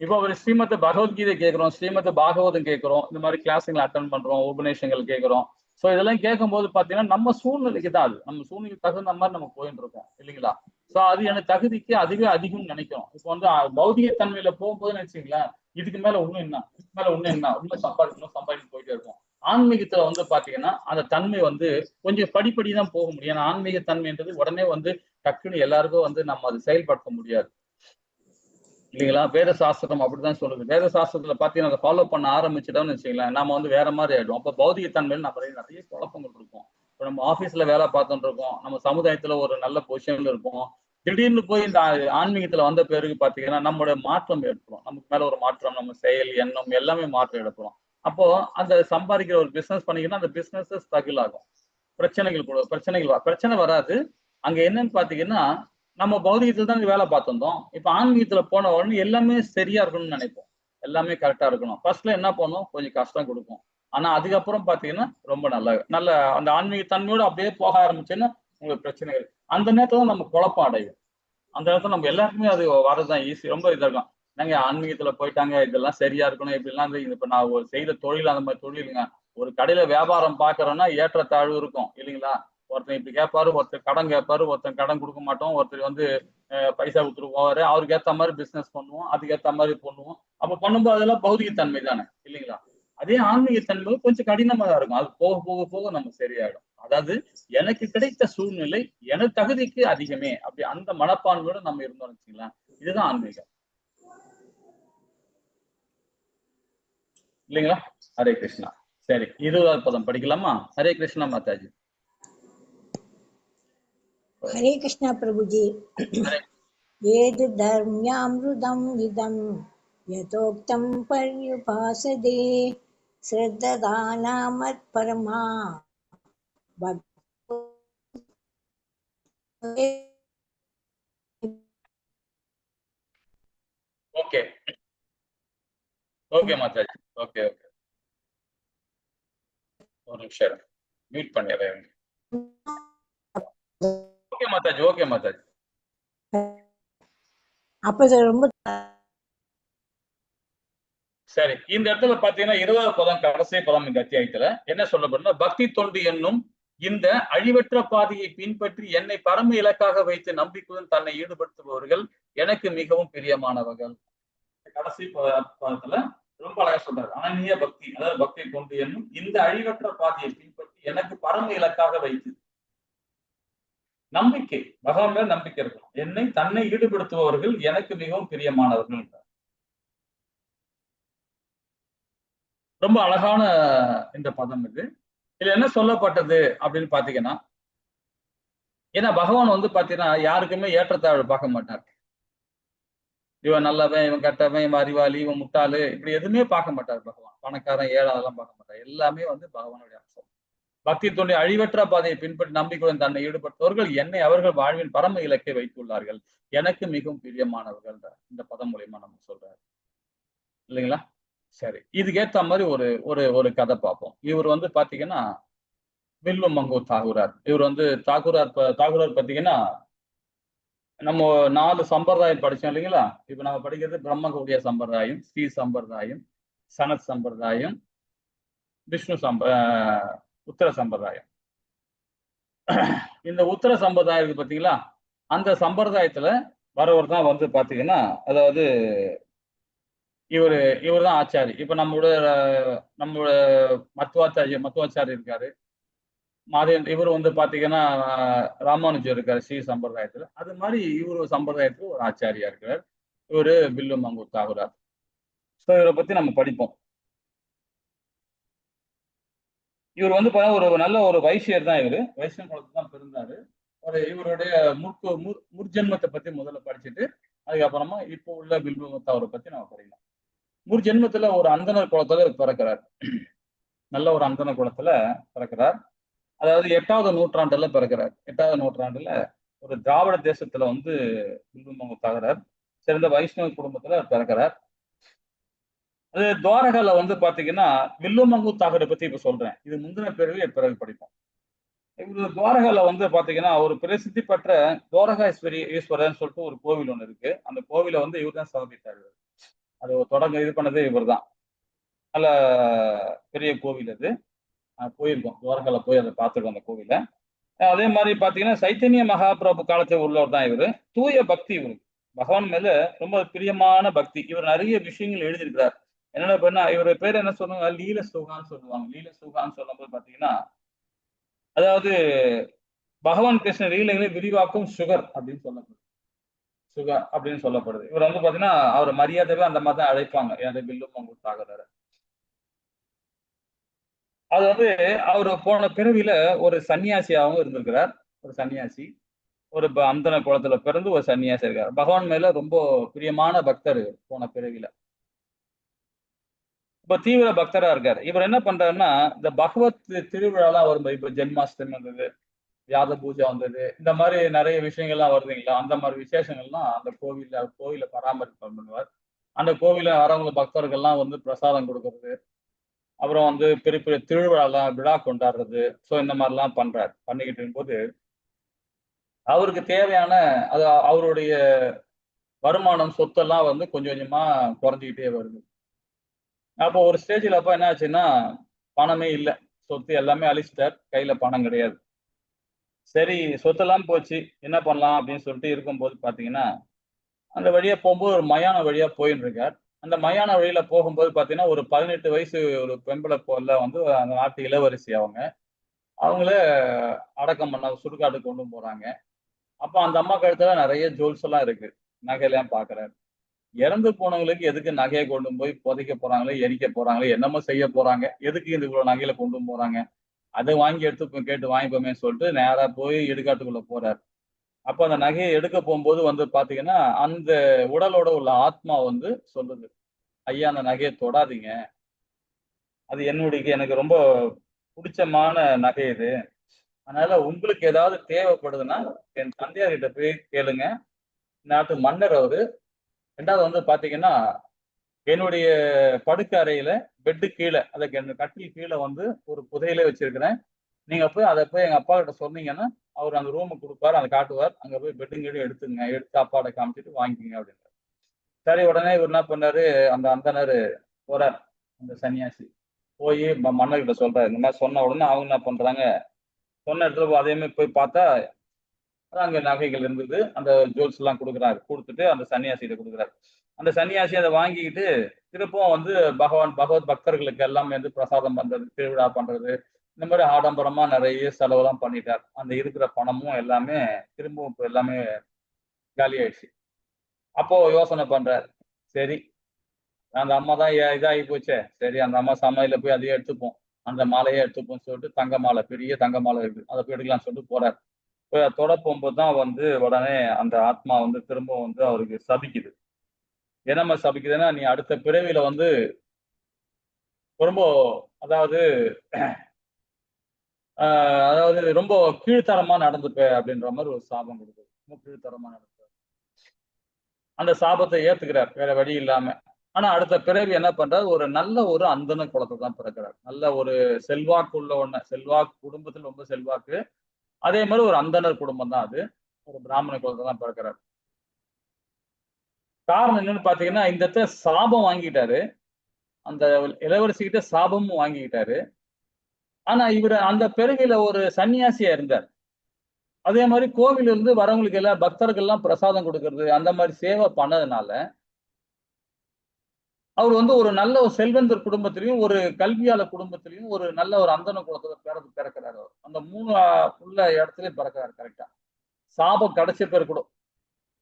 இப்போ ஒரு ஸ்ரீமத் பகவத்கீதை கேட்கிறோம், ஸ்ரீமத் பாகவதம் கேட்கிறோம், இந்த மாதிரி கிளாஸுங்களை அட்டன் பண்றோம், உபநேஷங்கள் கேட்கிறோம். ஸோ இதெல்லாம் கேட்கும்போது பாத்தீங்கன்னா நம்ம சூழ்நிலைக்கு தான், அது நம்ம சூழ்நிலைக்கு தகுந்த மாதிரி நம்ம போயிட்டு இருக்கோம் இல்லைங்களா. ஸோ அது எனக்கு தகுதிக்கு அதுவே அதிகம்னு நினைக்கிறோம். இப்போ வந்து பௌதிக தன்மையில போகும்போது நினைச்சீங்களேன், இதுக்கு மேல ஒண்ணும் என்ன, இதுக்கு மேல ஒண்ணும் என்ன, இன்னும் சம்பாதிக்கணும் போயிட்டே இருக்கும். ஆன்மீகத்துல வந்து பாத்தீங்கன்னா அந்த தன்மை வந்து கொஞ்சம் படிப்படி தான் போக முடியும். ஏன்னா ஆன்மீக தன்மைன்றது உடனே வந்து டக்குன்னு எல்லாருக்கும் வந்து நம்ம அதை செயல்படுத்த முடியாது இல்லைங்களா. வேத சாஸ்திரம் அப்படிதான் சொல்லுது. வேத சாஸ்திரத்துல பாத்தீங்கன்னா அதை ஃபாலோ பண்ண ஆரம்பிச்சிட்டோம்னு வச்சுக்கலாம், நம்ம வந்து வேற மாதிரி ஆயிடும். அப்ப பௌதிக தன்மையில் நம்ம நிறைய குழப்பங்கள் இருக்கும். இப்போ நம்ம ஆபீஸ்ல வேலை பார்த்துட்டு இருக்கோம், நம்ம சமுதாயத்துல ஒரு நல்ல பொசிஷன்ல இருப்போம், திடீர்னு போய் இந்த ஆன்மீகத்துல வந்த பிறகு பாத்தீங்கன்னா நம்மளோட மாற்றம் ஏற்படும், நமக்கு மேல ஒரு மாற்றம், நம்ம செயல் எண்ணம் எல்லாமே மாற்றம் ஏற்படும். அப்போ அந்த சம்பாதிக்கிற ஒரு பிசினஸ் பண்ணீங்கன்னா அந்த பிசினஸ் ஸ்ட்ரகிள் ஆகும், பிரச்சனை வராது. அங்க என்னன்னு பாத்தீங்கன்னா நம்ம பௌதிகத்துல தான் வேலை பார்த்திருந்தோம், இப்ப ஆன்மீகத்துல போன உடனே எல்லாமே சரியா இருக்கணும்னு நினைப்போம், எல்லாமே கரெக்டா இருக்கணும். ஃபர்ஸ்ட்ல என்ன பண்ணும், கொஞ்சம் கஷ்டம் கொடுக்கும். ஆனா அதுக்கப்புறம் பாத்தீங்கன்னா ரொம்ப நல்ல அந்த ஆன்மீக தன்மையோட அப்படியே போக ஆரம்பிச்சுன்னா உங்களுக்கு பிரச்சனைகள் அந்த நேரத்துல தான் நம்ம குழப்பம் அடையும். அந்த நேரத்துல நம்ம எல்லாருக்குமே அது வரதுதான் ஈஸி, ரொம்ப இதா இருக்கும். நாங்க ஆன்மீகத்துல போயிட்டாங்க, இதெல்லாம் சரியா இருக்கணும், இப்படிலாம் இப்ப நான் ஒரு செய்த தொழில் அந்த மாதிரி தொழிலுங்க. ஒரு கடையில வியாபாரம் பாக்குறோம்னா ஏற்ற தாழ்வு இருக்கும் இல்லைங்களா. ஒருத்தன் இப்படி கேட்பாரு, ஒருத்தர் கடன் கேட்பாரு, ஒருத்தன் கடன் கொடுக்க மாட்டோம், ஒருத்தர் வந்து பைசா கொடுத்துட்டு போவாரு, அவருக்கு ஏத்த மாதிரி பிசினஸ் பண்ணுவோம், அதுக்கு ஏத்த மாதிரி பண்ணுவோம். அப்ப பண்ணும்போது அதெல்லாம் பௌதிக தன்மை தானே இல்லைங்களா. அதே ஆன்மீக தன்மை கொஞ்சம் கடினமா தான் இருக்கும், அது போக போக போக நம்ம சரியாயிடும். அதாவது எனக்கு கிடைத்த சூழ்நிலை எனது தகுதிக்கு அதிகமே, அப்படி அந்த மனப்பான்மையோட நம்ம இருந்தோம்னு வச்சுக்கலாம், இதுதான் ஆன்மீகம் இல்லைங்களா. ஹரே கிருஷ்ணா. சரி 20வது பதம் படிக்கலாமா. ஹரே கிருஷ்ணா மாதாஜி. हरे कृष्णा प्रभु जी। वेद धर्म्यामृतम् इदं यथोक्तं पर्युपासते श्रद्धानामत्परमा ஓகே ஓகே மாதாஜி. ஓகே ஓகே ஒரு நிமிஷம் மியூட் பண்ணிடுறேன். ஓகே மாதாஜி, ஓகே மாதாஜி. அப்ப ரொம்ப சரி, இந்த இடத்துல பாத்தீங்கன்னா 20வது பதம் கடைசி பதம் இந்த அத்தியாயத்துல என்ன சொல்லப்படும்னா, பக்தி தொண்டு என்னும் இந்த அழிவற்ற பாதையை பின்பற்றி என்னை பரம இலக்காக வைத்து நம்பிக்கையுடன் தன்னை ஈடுபடுத்துபவர்கள் எனக்கு மிகவும் பிரியமானவர்கள். கடைசி பதத்துல ரொம்ப அழகா சொல்றாரு, அனன்ய பக்தி, அதாவது பக்தி தொண்டு என்னும் இந்த அழிவற்ற பாதையை பின்பற்றி எனக்கு பரம இலக்காக வைத்து நம்பிக்கை, பகவான் மேல நம்பிக்கை இருக்கணும், என்னை தன்னை ஈடுபடுத்துபவர்கள் எனக்கு மிகவும் பிரியமானவர்கள். ரொம்ப அழகான இந்த பதம் இது. இதுல என்ன சொல்லப்பட்டது அப்படின்னு பாத்தீங்கன்னா, ஏன்னா பகவான் வந்து பாத்தீங்கன்னா யாருக்குமே ஏற்றத்தாழ்வு பார்க்க மாட்டார். இவன் நல்லவன், இவன் கெட்டவன், இவன் அறிவாளி, இவன் முட்டாளு, இப்படி எதுவுமே பார்க்க மாட்டார் பகவான். பணக்காரன் ஏழை அதெல்லாம் பார்க்க மாட்டார், எல்லாமே வந்து பகவானுடைய அம்சம். பக்தி தொண்டை அழிவற்ற பாதையை பின்பற்றி நம்பிக்கையுடன் தன்னை ஈடுபட்டவர்கள் என்னை அவர்கள் வாழ்வின் பரம இலக்கை வைத்துள்ளார்கள், எனக்கு மிகவும் பிரியமானவர்கள் இந்த பதம் மூலியமா நம்ம சொல்றாரு இல்லைங்களா. சரி, இதுக்கு ஏத்த மாதிரி ஒரு ஒரு ஒரு கதை பார்ப்போம். இவர் வந்து பாத்தீங்கன்னா வில்லு மங்கூர் தாகூரார். இவர் வந்து தாகூரார் பாத்தீங்கன்னா நம்ம 4 சம்பிரதாயம் படிச்சோம் இல்லைங்களா. இப்ப நம்ம படிக்கிறது பிரம்மகௌடிய சம்பிரதாயம், ஸ்ரீ சம்பிரதாயம், சனத் சம்பிரதாயம், விஷ்ணு உத்தர சம்பிரதாயம். இந்த உத்தர சம்பிரதாயம் இருக்கு பாத்தீங்களா, அந்த சம்பிரதாயத்துல வரவர் தான் வந்து பாத்தீங்கன்னா, அதாவது இவரு இவர் தான் ஆச்சாரி. இப்ப நம்மளோட மத்துவாச்சாரி இருக்காரு. இவரு வந்து பாத்தீங்கன்னா, ராமானுஜர் இருக்காரு ஸ்ரீ சம்பிரதாயத்துல. அது மாரி இவரு சம்பிரதாயத்துல ஒரு ஆச்சாரியா இருக்கிறார். இவரு பில்லு மங்கூர் தாகுரார். சோ இவர பத்தி நம்ம படிப்போம். இவர் வந்து பாத்தீங்கன்னா ஒரு நல்ல ஒரு வைசியர் தான் இவரு. வைஷ்ணவ குலத்துல தான் பிறந்தாரு. இவருடைய முற்ஜென்மத்தை பத்தி முதல்ல படிச்சுட்டு, அதுக்கப்புறமா இப்போ உள்ள பில்வமுத்து அவரை பத்தி நம்ம படிக்கலாம். முற்ஜென்மத்துல ஒரு அந்தணர் குலத்துல பிறக்கிறார். நல்ல ஒரு அந்தணர் குலத்துல பிறக்கிறார். அதாவது 8வது நூற்றாண்டுல பிறக்கிறார். 8வது நூற்றாண்டுல ஒரு திராவிட தேசத்துல வந்து பில்வமுத்து ஆகுறார். சிறந்த வைஷ்ணவ குடும்பத்துல பிறக்கிறார். அது துவாரகால வந்து பாத்தீங்கன்னா, வில்லுமங்கு தாகரை பத்தி இப்ப சொல்றேன். இது முந்தின பிறகு பிறகு படிப்போம். இவரு துவாரகால வந்து பாத்தீங்கன்னா, ஒரு பிரசித்தி பெற்ற ஈஸ்வரர்ன்னு சொல்லிட்டு ஒரு கோவில் ஒண்ணு இருக்கு. அந்த கோவில வந்து இவர் தான் ஸ்தாபித்தாரு. அது இது பண்ணது இவர்தான். நல்ல பெரிய கோவில் அது. போயிருக்கோம். துவாரகால போய் அத பார்த்துருக்கோம் அந்த கோவில. அதே மாரி பாத்தீங்கன்னா, சைத்தன்ய மகாபிரபு காலத்துல உள்ளவர் தான் இவரு. தூய பக்தி இவருக்கு. பகவான் மேல ரொம்ப பிரியமான பக்தி. இவர் நெறைய விஷயங்கள் எழுதியிருக்கிறார். என்னென்ன பண்ணா இவரு பேரு என்ன சொல்லுவாங்க? லீல சுகான்னு சொல்லுவாங்க. லீல சுகான்னு சொல்லும்போது பாத்தீங்கன்னா, அதாவது பகவான் கிருஷ்ண லீலைகளை விரிவாக்கும் சுகர் அப்படின்னு சொல்லப்படுது. சுகர் அப்படின்னு சொல்லப்படுது. இவர் வந்து பாத்தீங்கன்னா, அவர மரியாதையா அந்த மாரி தான் அழைப்பாங்க. யாரு பில்லு மங்கூர் தாகூர. அது வந்து அவரு போன பிறவியில ஒரு சன்னியாசியாவும் இருந்திருக்கிறார். ஒரு சன்னியாசி. ஒரு அந்தண குலத்துல பிறந்து ஒரு சன்னியாசி இருக்கார். பகவான் மேல ரொம்ப பிரியமான பக்தர் இவர் போன பிறவியில. இப்ப தீவிர பக்தரா இருக்காரு. இவர் என்ன பண்றாருன்னா, இந்த பகவத் திருவிழாலாம் வரும் இப்ப ஜென்மாஷ்டமி வந்தது, வியாத பூஜை வந்தது. இந்த மாரி நெறைய விஷயங்கள்லாம் வருதுங்களா? அந்த மாரி விசேஷங்கள்லாம் அந்த கோவில பராமரிப்பு பண்ணுவார். அந்த கோவில்ல வரவங்க பக்தர்கள்லாம் வந்து பிரசாதம் குடுக்குறது. அப்புறம் வந்து பெரிய பெரிய விழா கொண்டாடுறது. சோ இந்த மாரிலாம் பண்றாரு. பண்ணிக்கிட்டு இருக்கும்போது, அவருக்கு தேவையான அவருடைய வருமானம், சொத்தெல்லாம் வந்து கொஞ்சம் கொஞ்சமா குறைஞ்சுக்கிட்டே வருது. அப்போ ஒரு ஸ்டேஜ்ல அப்ப என்ன ஆச்சுன்னா, பணமே இல்ல. சொத்து எல்லாமே அழிச்சுட்டார். கையில பணம் கிடையாது. சரி சொத்தெல்லாம் போச்சு. என்ன பண்ணலாம் அப்படின்னு சொல்லிட்டு இருக்கும்போது பார்த்தீங்கன்னா, அந்த வழியா போம்போது ஒரு மயான வழியா போயின்னு இருக்கார். அந்த மயான வழியில போகும்போது பார்த்தீங்கன்னா, ஒரு 18 வயசு ஒரு பெம்பள புள்ள வந்து அந்த நாட்டு இளவரசி அவங்க. அவங்கள அடக்கம் பண்ண சுடுகாட்டுக்கு கொண்டு போறாங்க. அப்ப அந்த அம்மா கழுத்துல நெறைய ஜுவல்ஸ் எல்லாம் இருக்கு. நகையெல்லாம் பார்க்குறாரு. இறந்து போனவங்களுக்கு எதுக்கு நகைய கொண்டு போய் புதைக்க போறாங்களோ, எரிக்க போறாங்களோ, என்னமோ செய்ய போறாங்க. எதுக்கு இந்த இவ்வளோ நகையில கொண்டு போறாங்க? அத வாங்கி கேட்டு வாங்கிப்போமேன்னு சொல்லிட்டு நேரா போய் இடுகாட்டுக்குள்ள போறாரு. அப்ப அந்த நகைய எடுக்க போம்போது வந்து பாத்தீங்கன்னா, அந்த உடலோட உள்ள ஆத்மா வந்து சொல்லுது. "ஐயா அந்த நகைய தொடாதீங்க. அது எனக்கு ரொம்ப புடிச்சமான நகை இது. அதனால உங்களுக்கு ஏதாவது தேவைப்படுதுன்னா, என் தந்தையார்கிட்ட போய் கேளுங்க. நாட்டு மன்னர் அவரு. 2வது வந்து பாத்தீங்கன்னா, என்னுடைய படுக்கை அறையில பெட்டு கீழ, கட்டில் கீழ வந்து ஒரு புதையலே வச்சிருக்கிறேன். நீங்க போய் அத போய் எங்க அப்பாகிட்ட சொன்னீங்கன்னா, அவரு அந்த ரூம குடுப்பாரு. அத காட்டுவார். அங்க போய் பெட்டும் கீடும் எடுத்துங்க. எடுத்து அப்பாட்ட காமிச்சுட்டு வாங்கிக்கங்க" அப்படின்னாரு. சரி உடனே இவரு என்ன பண்ணாரு, அந்த அந்தணரு போறார். அந்த சன்னியாசி. போயி மன்னர்கிட்ட சொல்றாரு. இந்த மாரி சொன்ன உடனே அவங்க என்ன பண்றாங்க, சொன்ன இடத்துல அதே மாரி போய் பார்த்தா, அங்க நகைகள் இருந்தது. அந்த ஜுவல்ஸ்லாம் குடுக்குறாரு. குடுத்துட்டு அந்த சன்னியாசிகிட்ட குடுக்குறாரு. அந்த சன்னியாசி அத வாங்கிக்கிட்டு, திருப்பவும் வந்து பகவத் பக்தர்களுக்கு எல்லாம் வந்து பிரசாதம் பண்றது, திருவிழா பண்றது, இந்த மாரி ஆடம்பரமா நெறைய செலவெல்லாம் பண்ணிட்டார். அந்த இருக்கிற பணமும் எல்லாமே திரும்பவும் இப்ப எல்லாமே காலியாயிடுச்சு. அப்போ யோசனை பண்றாரு. சரி, அந்த அம்மா தான் இதாகி போச்சே. சரி அந்த அம்மா சமையல்ல போய் அதையே எடுத்துப்போம். அந்த மாலையே எடுத்துப்போம்ன்னு சொல்லிட்டு தங்க மாலை, பெரிய தங்க மாலை இருக்கு. அத போய் எடுக்கலாம்ன்னு சொல்லிட்டு போறாரு. போய் அத தொட போம்போது தான் வந்து உடனே அந்த ஆத்மா வந்து திரும்பவும் வந்து அவருக்கு சபிக்குது. என்னம்மா சபிக்குதுன்னா, "நீ அடுத்த பிறவியில வந்து ரொம்ப அதாவது அ அதாவது ரொம்ப கீழ்த்தரமா நடந்துப்ப" அப்படின்ற மாரி ஒரு சாபம் குடுக்குது. ரொம்ப கீழ்த்தரமா நடந்துப்ப. அந்த சாபத்த ஏத்துக்கிறார். வேற வழி இல்லாம. ஆனா அடுத்த பிறவி என்ன பண்றாரு, ஒரு நல்ல ஒரு அந்தண குலத்துல தான் பிறக்கிறார். நல்ல ஒரு செல்வாக்கு குடும்பத்துல ரொம்ப செல்வாக்கு. அதே மாரி ஒரு அந்தணர் குடும்பம் தான் அது. ஒரு பிராமண குலத்துல தான் பிறக்கிறார். காரணம் என்னன்னு பார்த்தீங்கன்னா, இந்த இடத்துல சாபம் வாங்கிட்டாரு. அந்த இளவரசிகிட்ட சாபமும் வாங்கிக்கிட்டாரு. ஆனா இவரு அந்த பிறவியில ஒரு சன்னியாசியா இருந்தார். அதே மாதிரி கோவில் இருந்து வரவங்களுக்கு எல்லாம் பக்தர்கள் எல்லாம் பிரசாதம் கொடுக்கறது அந்த மாதிரி சேவை பண்ணதுனால அவர் வந்து ஒரு நல்ல ஒரு செல்வந்தர் குடும்பத்திலையும் ஒரு கல்வியாளர் குடும்பத்திலையும் ஒரு நல்ல ஒரு அந்தன குலத்துல பிறக்கிறாரு அவர். அந்த 3 உள்ள இடத்துலயும் பிறக்கிறாரு கரெக்டா. சாபம் கிடைச்ச பேர் கூட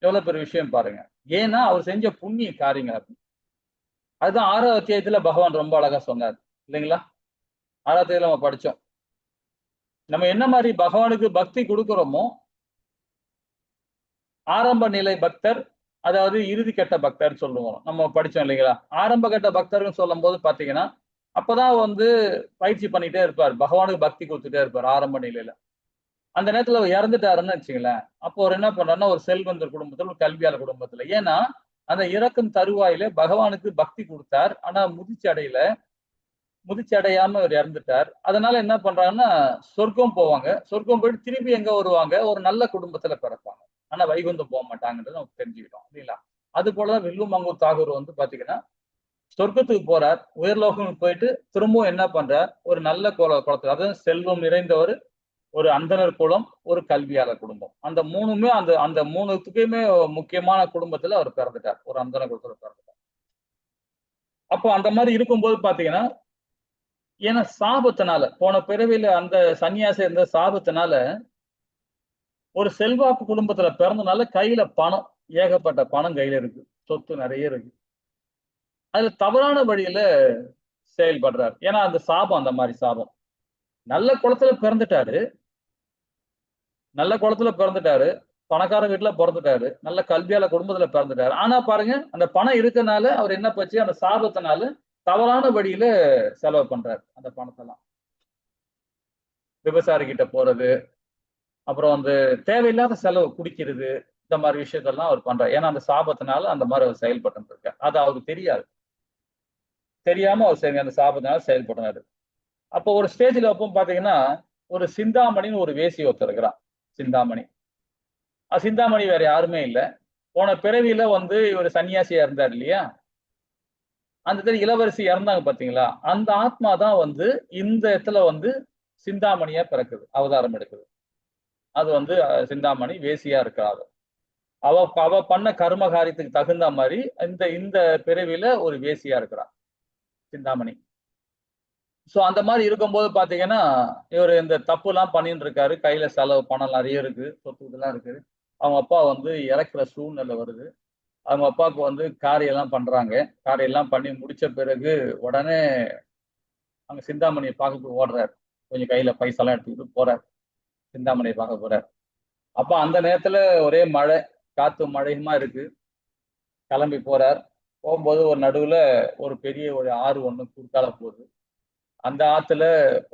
எவ்வளவு பெரிய விஷயம் பாருங்க. ஏன்னா அவர் செஞ்ச புண்ணிய காரியங்கள் அப்படி. அதுதான் 6வது அத்தியாயத்துல பகவான் ரொம்ப அழகா சொன்னார் இல்லைங்களா? 6வது அத்தியாயத்துல நம்ம படிச்சோம். நம்ம என்ன மாதிரி பகவானுக்கு பக்தி கொடுக்கிறோமோ ஆரம்ப நிலை பக்தர், அதாவது இறுதி கட்ட பக்தர் சொல்லுவோம். நம்ம படிச்சோம் இல்லைங்களா? ஆரம்ப கட்ட பக்தர்னு சொல்லும் போது பாத்தீங்கன்னா, அப்பதான் வந்து பயிற்சி பண்ணிட்டே இருப்பார். பகவானுக்கு பக்தி கொடுத்துட்டே இருப்பார் ஆரம்ப நிலையில. அந்த நேரத்துல அவர் இறந்துட்டாருன்னு வச்சுங்களேன். அப்போ அவர் என்ன பண்றாருன்னா, ஒரு செல்வந்தர் குடும்பத்துல, ஒரு கல்வியாளர் குடும்பத்துல. ஏன்னா, அந்த இறக்கும் தருவாயில பகவானுக்கு பக்தி கொடுத்தார். ஆனா முதிர்ச்சி அடையாம அவர் இறந்துட்டார். அதனால என்ன பண்றாங்கன்னா, சொர்க்கம் போவாங்க. சொர்க்கம் போயிட்டு திருப்பி எங்க வருவாங்க? ஒரு நல்ல குடும்பத்துல பிறப்பாங்க. ஆனா வைகுந்தம் போக மாட்டாங்கன்றத நம்ம தெரிஞ்சுக்கிட்டோம் இல்லைங்களா? அது போலதான் வில்லுமங்கூர் தாகூர் வந்து பாத்தீங்கன்னா, சொர்க்கத்துக்கு போறார். உயர்லோகங்களுக்கு போயிட்டு திரும்பவும் என்ன பண்றார்? ஒரு நல்ல குலத்துல, அதாவது செல்வம் நிறைந்தவர், ஒரு அந்தணர் குலம், ஒரு கல்வியாளர் குடும்பம். அந்த 3மே அந்த அந்த 3த்துக்குமே முக்கியமான குடும்பத்துல அவர் பிறந்துட்டார். ஒரு அந்தணர் குலத்துல பிறந்துட்டார். அப்போ அந்த மாதிரி இருக்கும்போது பாத்தீங்கன்னா, ஏன்னா சாபத்தினால போன பிறவியில அந்த சன்னியாசி இருந்த சாபத்தினால ஒரு செல்வாக்கு குடும்பத்துல பிறந்தனால கையில பணம், ஏகப்பட்ட பணம் கையில இருக்கு. சொத்து நிறைய இருக்கு. அதுல தவறான வழியில செயல்படுறாரு. ஏன்னா அந்த சாபம் அந்த மாதிரி சாபம். நல்ல குலத்துல பிறந்துட்டாரு. நல்ல குலத்துல பிறந்துட்டாரு. பணக்கார வீட்டுல பொறந்துட்டாரு. நல்ல கல்வியால குடும்பத்துல பிறந்துட்டாரு. ஆனா பாருங்க, அந்த பணம் இருக்கனால அவர் என்ன போச்சு, அந்த சாபத்தினால தவறான வழியில செலவு பண்றாரு அந்த பணத்தெல்லாம். விபசாரி கிட்ட போறது, அப்புறம் வந்து தேவையில்லாத செலவு குடிக்கிறது, இந்த மாதிரி விஷயத்தெல்லாம் அவர் பண்றாரு. ஏன்னா அந்த சாபத்தினால அந்த மாதிரி அவர் செயல்பட்டு இருக்காரு. அது அவருக்கு தெரியாது. தெரியாம அவர் சரி அந்த சாபத்தினால செயல்படுறாரு. அப்போ ஒரு ஸ்டேஜ்ல அப்போ பாத்தீங்கன்னா, ஒரு சிந்தாமணின்னு ஒரு வேசி ஒருத்தர் இருக்கிறான். சிந்தாமணி. சிந்தாமணி வேற யாருமே இல்ல. போன பிறவியில வந்து இவர் சன்னியாசியா இருந்தார் இல்லையா? அந்த இடத்துல இளவரசி இறந்தாங்க பாத்தீங்களா? அந்த ஆத்மா தான் வந்து இந்த இடத்துல வந்து சிந்தாமணியா பிறக்குது. அவதாரம் எடுக்குது. அது வந்து சிந்தாமணி வேசியா இருக்கா. அவ அவ பண்ண கர்ம காரியத்துக்கு தகுந்த மாதிரி இந்த இந்த பிறவியில ஒரு வேசியா இருக்கிறா சிந்தாமணி. சோ அந்த மாதிரி இருக்கும்போது பாத்தீங்கன்னா, இவரு இந்த தப்பு எல்லாம் பண்ணிட்டு இருக்காரு. கையில செலவு பணம் நிறைய இருக்கு. சொத்து இதெல்லாம் இருக்கு. அவங்க அப்பா வந்து இறக்குற சூழ்நிலை வருது. அவங்க அப்பாவுக்கு வந்து காரியம் எல்லாம் பண்றாங்க. காரியம் எல்லாம் பண்ணி முடிச்ச பிறகு உடனே அங்க சிந்தாமணியை பார்க்க போய் ஓடுறாரு. கொஞ்சம் கையில பைசெல்லாம் எடுத்துக்கிட்டு போறாரு. சிந்தாமணியை பார்க்க போறாரு. அப்ப அந்த நேரத்துல ஒரே மழை, காத்து மழையுமா இருக்கு. கிளம்பி போறார். போகும்போது ஒரு நடுவுல ஒரு பெரிய ஒரு ஆறு ஒண்ணு குறுக்கால போகுது. அந்த ஆத்துல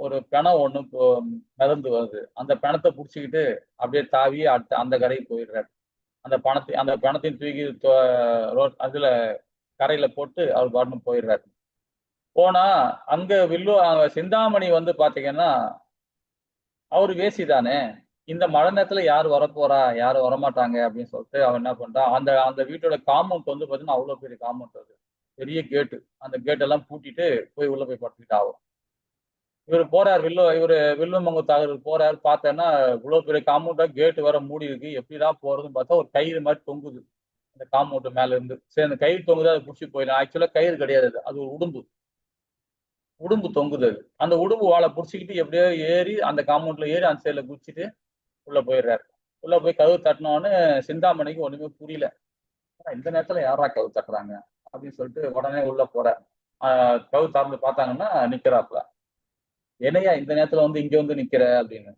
ஒரு பிணம் ஒண்ணு மிதந்து வருது. அந்த பிணத்தை புடிச்சுக்கிட்டு அப்படியே தாவி அடுத்த அந்த கரைக்கு போயிடுறாரு. அந்த பிணத்தையும் தூக்கி அதுல கரையில போட்டு அவர் பாட்டுன்னு போயிடுறாரு. போனா அங்க சிந்தாமணி வந்து பாத்தீங்கன்னா, அவரு வேசிதானே. இந்த மழை நேரத்துல யாரு வரப்போறா? யாரும் வரமாட்டாங்க அப்படின்னு சொல்லிட்டு அவன் என்ன பண்றான், அந்த அந்த வீட்டோட காம்பவுண்ட் வந்து பாத்தீங்கன்னா, அவ்வளவு பெரிய காம்பவுண்ட் அது. பெரிய கேட்டு. அந்த கேட் எல்லாம் பூட்டிட்டு போய் உள்ள போய் படுத்துக்கிட்டு ஆகும். இவரு வில்வமங்கலத்தார் போறாரு. பார்த்தேன்னா, இவ்வளவு பெரிய காம்பவுண்டா கேட் வேற மூடி இருக்கு. எப்படிடா போறதுன்னு பார்த்தா ஒரு கயிறு மாதிரி தொங்குது. அந்த காம்பவுண்ட் மேல இருந்து. சரி அந்த கயிறு தொங்குது அதை புடிச்சு போயிடலாம். ஆக்சுவலா கயிறு கிடையாது அது. அது ஒரு உடும்பு. உடும்பு தொங்குது அது. அந்த உடும்பு வாழை புடிச்சுக்கிட்டு எப்படியோ ஏறி அந்த காம்பவுண்ட்ல ஏறி அந்த சைடுல குதிச்சுட்டு உள்ள போயிடுறாரு. உள்ள போய் கதவு தட்டினோடனே சிந்தாமணிக்கு ஒண்ணுமே புரியல. இந்த நேரத்துல யாரா கதவு தட்டுறாங்க அப்படின்னு சொல்லிட்டு உடனே உள்ள போறார். கதவு திறந்து பார்த்தாங்கன்னா நிக்கிறாப்ல. என்னையா இந்த நேரத்துல வந்து இங்க வந்து நிக்கிற அப்படின்னு.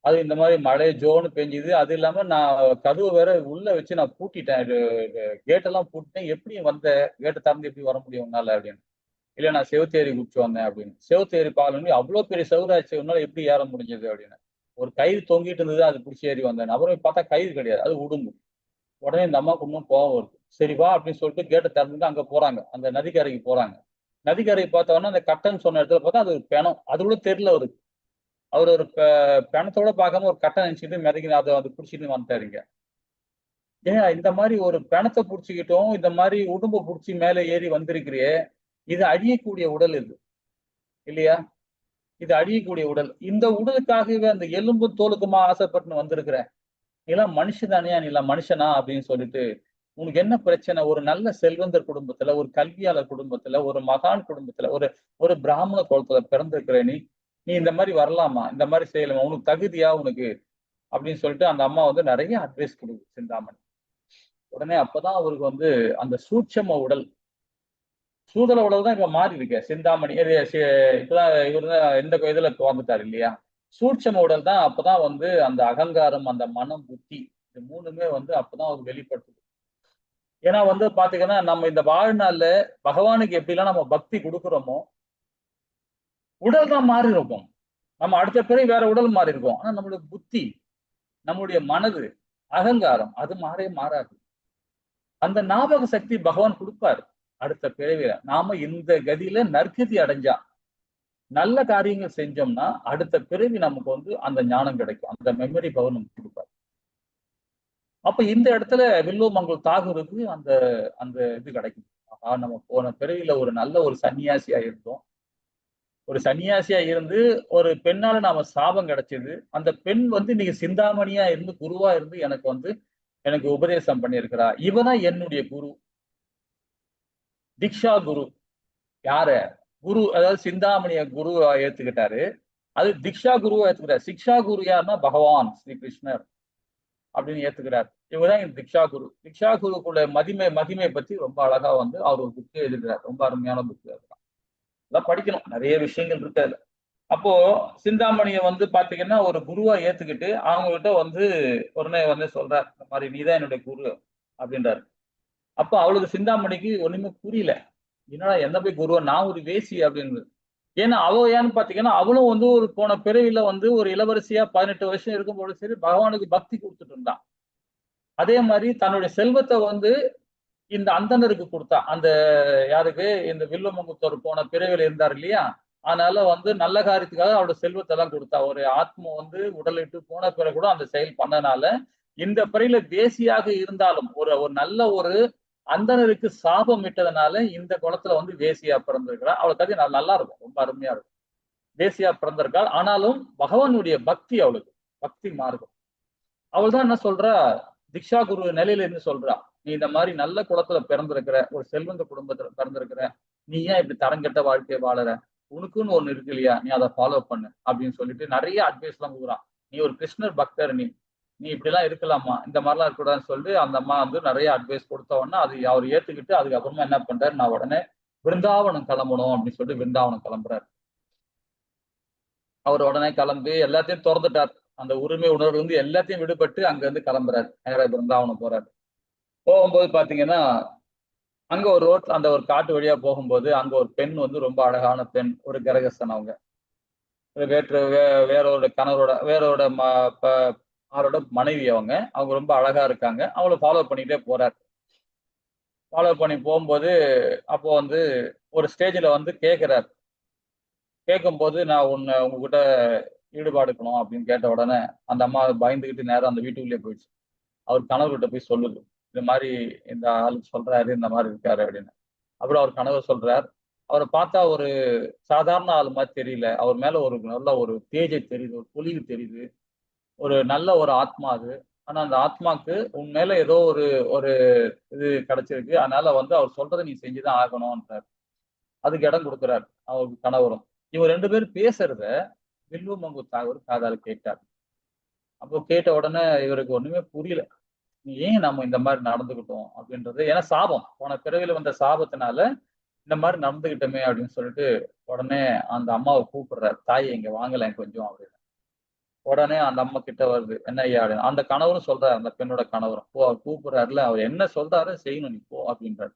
அது இந்த மாதிரி மழை ஜோன்னு பெஞ்சுது. அது இல்லாம நான் கதவு வேற உள்ள வச்சு நான் பூட்டிட்டேன். கேட் எல்லாம் பூட்டிட்டேன். எப்படி வந்த? கேட்டை திறந்து எப்படி வர முடியும் உன்னால அப்படின்னு. இல்ல நான் செவுத்தேறி குதிச்சு வந்தேன் அப்படின்னு. செவுத்தேறி பாக்கணும் அவ்வளவு பெரிய செவுராச்சு உன்னால எப்படி ஏற முடிஞ்சது அப்படின்னு. ஒரு கயிறு தொங்கிட்டு இருந்தது அது பிடிச்சி ஏறி வந்தேன். அப்புறம் பார்த்தா கயிறு கிடையாது. அது உடும்பு. உடனே இந்த அம்மாவுக்கு இன்னும் கோவம் வருது. சரி வா அப்படின்னு சொல்லிட்டு கேட்டை திறந்துட்டு அங்க போறாங்க. அந்த நதிக்கரைக்கு போறாங்க. நதிக்கரைக்கு பார்த்தோன்னா அந்த கட்டைன்னு சொன்ன இடத்துல பார்த்தா அது ஒரு பிணம். அது கூட தெரியல அவருக்கு. அவர் ஒரு பிணத்தோட பார்க்காம ஒரு கட்டை நினைச்சிட்டு மிதக்கி அதை புடிச்சிட்டு வந்துட்டாருங்க. ஏன் இந்த மாதிரி ஒரு பிணத்தை புடிச்சுக்கிட்டோம், இந்த மாதிரி உடம்ப புடிச்சு மேல ஏறி வந்திருக்கிறியே, இது அழியக்கூடிய உடல் இது இல்லையா? இது அழியக்கூடிய உடல். இந்த உடலுக்காகவே அந்த எலும்பு தோலுக்குமா ஆசைப்பட்டு வந்திருக்கிறேன். நீலாம் மனுஷதானியா, நீலாம் மனுஷனா அப்படின்னு சொல்லிட்டு, உனக்கு என்ன பிரச்சனை? ஒரு நல்ல செல்வந்தர் குடும்பத்துல, ஒரு கல்வியாளர் குடும்பத்துல, ஒரு மகான் குடும்பத்துல, ஒரு ஒரு பிராமண குலத்துல பிறந்திருக்கிற நீ, நீ இந்த மாதிரி வரலாமா? இந்த மாதிரி செய்யலாமா? உனக்கு தகுதியா உனக்கு? அப்படின்னு சொல்லிட்டு அந்த அம்மா வந்து நிறைய அட்வைஸ் கொடுக்குது சிந்தாமணி. உடனே அப்பதான் அவருக்கு வந்து அந்த சூட்சம உடல், சூதள உடல் தான் இப்ப மாறி இருக்கு. சிந்தாமணி இப்பதான் இவரு தான் இந்த இதுல வந்துட்டாரு இல்லையா? சூட்சம உடல் தான் அப்பதான் வந்து அந்த அகங்காரம், அந்த மனம், புத்தி இது 3மே வந்து அப்பதான் அவருக்கு வெளிப்படுத்துது. ஏன்னா வந்து பாத்தீங்கன்னா, நம்ம இந்த வாழ்நாள்ல பகவானுக்கு எப்படிலாம் நம்ம பக்தி குடுக்குறோமோ, உடல் தான் மாறி இருக்கும். நம்ம அடுத்த பிறவி வேற உடல் மாறி இருக்கும். ஆனா நம்மளுடைய புத்தி, நம்முடைய மனது, அகங்காரம் அது மாறவே மாறாது. அந்த ஞாபக சக்தி பகவான் குடுப்பாரு. அடுத்த பிறவில. நாம இந்த கதியில நற்கதி அடைஞ்சா, நல்ல காரியங்கள் செஞ்சோம்னா, அடுத்த பிறவி நமக்கு வந்து அந்த ஞானம் கிடைக்கும். அந்த மெமரி பவர் நமக்கு குடுப்பாரு. அப்ப இந்த இடத்துல வில்வமங்கல் தாகூருக்கு அந்த அந்த இது கிடைக்கும். ஆஹா! நம்ம போன பிறவியில ஒரு நல்ல ஒரு சன்னியாசியா இருந்தோம். ஒரு சன்னியாசியா இருந்து, ஒரு பெண்ணால நாம சாபம் கிடைச்சது. அந்த பெண் வந்து இன்னைக்கு சிந்தாமணியா இருந்து, குருவா இருந்து எனக்கு உபதேசம் பண்ணியிருக்கிறா. இவ தான் என்னுடைய குரு. தீக்ஷா குரு. யார? குரு அதாவது சிந்தாமணிய குருவா ஏத்துக்கிட்டாரு. அது தீக்ஷா குருவா ஏத்துக்கிறார். சிக்ஷா குரு யாருன்னா பகவான் ஸ்ரீ கிருஷ்ணர் அப்படின்னு ஏத்துக்கிறார். இவர்தான் இந்த தீக்ஷா குரு. தீக்ஷா குருக்குள்ள மகிமை பத்தி ரொம்ப அழகா வந்து அவர் ஒரு புக் எழுதுகிறார். ரொம்ப அருமையான புக் அதுதான். அதெல்லாம் படிக்கணும். நிறைய விஷயங்கள் இருக்கு அதுல. அப்போ சிந்தாமணிய வந்து பாத்தீங்கன்னா, ஒரு குருவா ஏத்துக்கிட்டு அவங்க கிட்ட வந்து உடனே வந்து சொல்றார். இந்த மாரி நீதான் என்னுடைய குரு அப்படின்றாரு. அப்ப அவளுக்கு சிந்தாமணிக்கு ஒண்ணுமே புரியல. என்னடா என்ன போய் குருவா நான் ஒரு வேசி அப்படின்னு. ஏன்னா அவ ஏன்னு பாத்தீங்கன்னா, அவளும் வந்து ஒரு போன பிறவியில வந்து ஒரு இளவரசியா 18 வருஷம் இருக்கும்போது சரி பகவானுக்கு பக்தி குடுத்துட்டு இருந்தா. அதே மாரி தன்னுடைய செல்வத்த வந்து இந்த அந்தணருக்கு குடுத்தா. அந்த யாருக்கு? இந்த வில்வமங்குத்தூர் போன பிறவியில இருந்தார் இல்லையா? அதனால வந்து நல்ல காரியத்துக்காக அவரோட செல்வத்த எல்லாம் குடுத்தா. ஒரு ஆத்ம வந்து உடலை விட்டு போன பிறகு கூட அந்த செயல் பண்ணனால, இந்த பிறவியில வேசியாக இருந்தாலும், ஒரு ஒரு நல்ல ஒரு அந்தணருக்கு சாபம் விட்டதனால, இந்த குலத்துல வந்து வேசியா பிறந்திருக்கிறா. அவள கதை நல்லா இருக்கும். ரொம்ப அருமையா இருக்கும். வேசியா பிறந்திருக்காள். ஆனாலும் பகவானுடைய பக்தி அவளுக்கு. பக்தி மார்க்கம். அவள் தான் என்ன சொல்றா, தீக்ஷா குரு நிலையில இருந்து சொல்றா. "நீ இந்த மாரி நல்ல குலத்துல பிறந்திருக்கிற, ஒரு செல்வந்த குடும்பத்துல பிறந்திருக்கிற. நீ ஏன் இப்படி தரங்கெட்ட வாழ்க்கைய வாழற? உனக்குன்னு ஒண்ணு இருக்கு இல்லையா? நீ அத ஃபாலோ பண்ணு." அப்படின்னு சொல்லிட்டு நெறைய அட்வைஸ்லாம் குடுக்குறான். "நீ ஒரு கிருஷ்ணர் பக்தர் நீ. நீ இப்படிலாம் இருக்கலாமா? இந்த மாரிலாம் இருக்கக்கூடாதுன்னு" சொல்லிட்டு அந்த அம்மா வந்து நெறைய அட்வைஸ் குடுத்த உடனே அது அவர் ஏத்துக்கிட்டு அதுக்கப்புறமா என்ன பண்றாரு, "நான் உடனே பிருந்தாவனம் கிளம்பணும்." அப்படின்னு சொல்லிட்டு பிருந்தாவனம் கிளம்புறாரு. அவர் உடனே கிளம்பி எல்லாத்தையும் தொறந்துட்டார். அந்த உரிமை உணர்வு வந்து எல்லாத்தையும் விடுபட்டு அங்கருந்து கிளம்புறாரு. நேரா பிருந்தாவனம் போறாரு. போகும்போது பார்த்தீங்கன்னா, அங்க ஒரு அந்த ஒரு காட்டு வழியா போகும்போது, அங்க ஒரு பெண் வந்து ரொம்ப அழகான பெண். ஒரு கிரகஸ்தன் அவங்க. வேற்று வே வேறோட கணவரோட வேறோட ம ப அவரோட மனைவி அவங்க. அவங்க ரொம்ப அழகா இருக்காங்க. அவங்கள ஃபாலோ பண்ணிட்டே போறாரு. ஃபாலோ பண்ணி போம்போது, அப்போ வந்து ஒரு ஸ்டேஜ்ல வந்து கேட்கிறாரு. கேட்கும்போது, "நான் உங்ககிட்ட ஈடுபாடு இருக்கணும்" அப்படின்னு கேட்ட உடனே, அந்த அம்மா பயந்துகிட்டு நேரா அந்த வீட்டுக்குள்ளேயே போயிடுச்சு. அவர் கணவர்கிட்ட போய் சொல்லுது. இந்த மாரி இந்த ஆள் சொல்றாரு, இந்த மாரி இருக்காரு அப்படின்னு. அப்புறம் அவர் கணவர் சொல்றார். அவர பார்த்தா ஒரு சாதாரண ஆள் மாரி தெரியல. அவர் மேல ஒரு நல்ல ஒரு தேஜஸ் தெரியுது. ஒரு பொலிவு தெரியுது. ஒரு நல்ல ஒரு ஆத்மா அது. ஆனா அந்த ஆத்மாக்கு உன் மேல ஏதோ ஒரு ஒரு இது கிடைச்சிருக்கு. அதனால வந்து அவர் சொல்றத நீ செஞ்சு தான் ஆகணும்ன்றார். அதுக்கு இடம் குடுக்குறார். அவர் கணவரும். இவங்க 2 பேரும் பேசுறத வில்வமங்கு தாகூர் காதால கேட்டார். அப்போ கேட்ட உடனே இவருக்கு ஒண்ணுமே புரியல. ஏன் நம்ம இந்த மாரி நடந்துக்கிட்டோம் அப்படின்றது. ஏன்னா சாபம். போன பிறவியில வந்த சாபத்தினால, இந்த மாரி நடந்துக்கிட்டோமே அப்படின்னு சொல்லிட்டு, உடனே அந்த அம்மாவ கூப்பிடுறாரு. "தாயே இங்க வாங்களேன் கொஞ்சம்" அப்படின்னு. உடனே அந்த அம்மா கிட்ட வருது. "என்ன ஐயா?" அப்படின்னு. அந்த கணவரும் சொல்றாரு, அந்த பெண்ணோட கணவரும். "போ அவர் கூப்பிடுறாருல்ல, அவர் என்ன சொல்றாரோ செய்யணும் நீ போ" அப்படின்றாரு.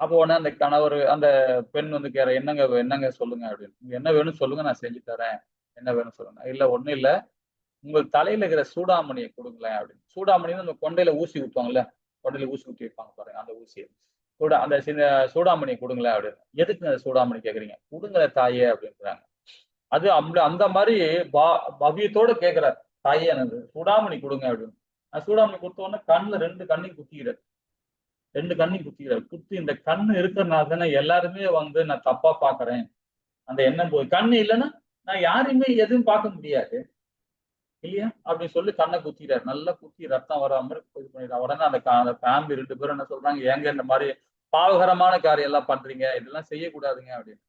அப்போ உடனே அந்த கணவரு அந்த பெண் வந்து "என்னங்க என்னங்க சொல்லுங்க" அப்படின்னு. "உங்களுக்கு என்ன வேணும்னு சொல்லுங்க நான் செஞ்சு தரேன். என்ன வேணும் சொல்லுங்க." "இல்ல ஒண்ணும் இல்ல. உங்கள் தலையில இருக்கிற சூடாமணிய குடுங்களேன்" அப்படின்னு. சூடாமணின்னா இந்த கொண்டையில ஊசி குத்துவாங்கல்ல. கொண்டையில ஊசி குத்தி வைப்பாங்க பாருங்க. அந்த ஊசிய. அந்த சூடாமணி குடுங்களேன் அப்படின்னு. "எதுக்குங்க சூடாமணி கேட்கிறீங்க?" "குடுங்களேன் தாயே" அப்படின்றாங்க. அது அந்த மாரி பா பவ்யத்தோட கேட்கிறார். "தாயே எனக்கு சூடாமணி குடுங்க" அப்படின்னு. சூடாமணி குடுத்த உடனே கண்ல 2 கண்ணையும் குத்திக்கிறார். 2 கண்ணையும் குத்திக்கிறார். குத்தி இந்த கண்ணு இருக்கிறனால தானே எல்லாருமே வந்து நான் தப்பா பார்க்கிறேன். அந்த எண்ணம் போய் கண்ணு இல்லைன்னா நான் யாரையுமே எதுவும் பார்க்க முடியாது இல்லையா அப்படின்னு சொல்லி கண்ணை குத்திட்டாரு. நல்லா குத்தி ரத்தம் வராம இது பண்ணிட்டாரு. உடனே அந்த ஃபேமிலி 2 பேரும் என்ன சொல்றாங்க, ஏங்க இந்த மாதிரி பாவகரமான காரியம் எல்லாம் பண்றீங்க, இதெல்லாம் செய்யக்கூடாதுங்க அப்படின்னு.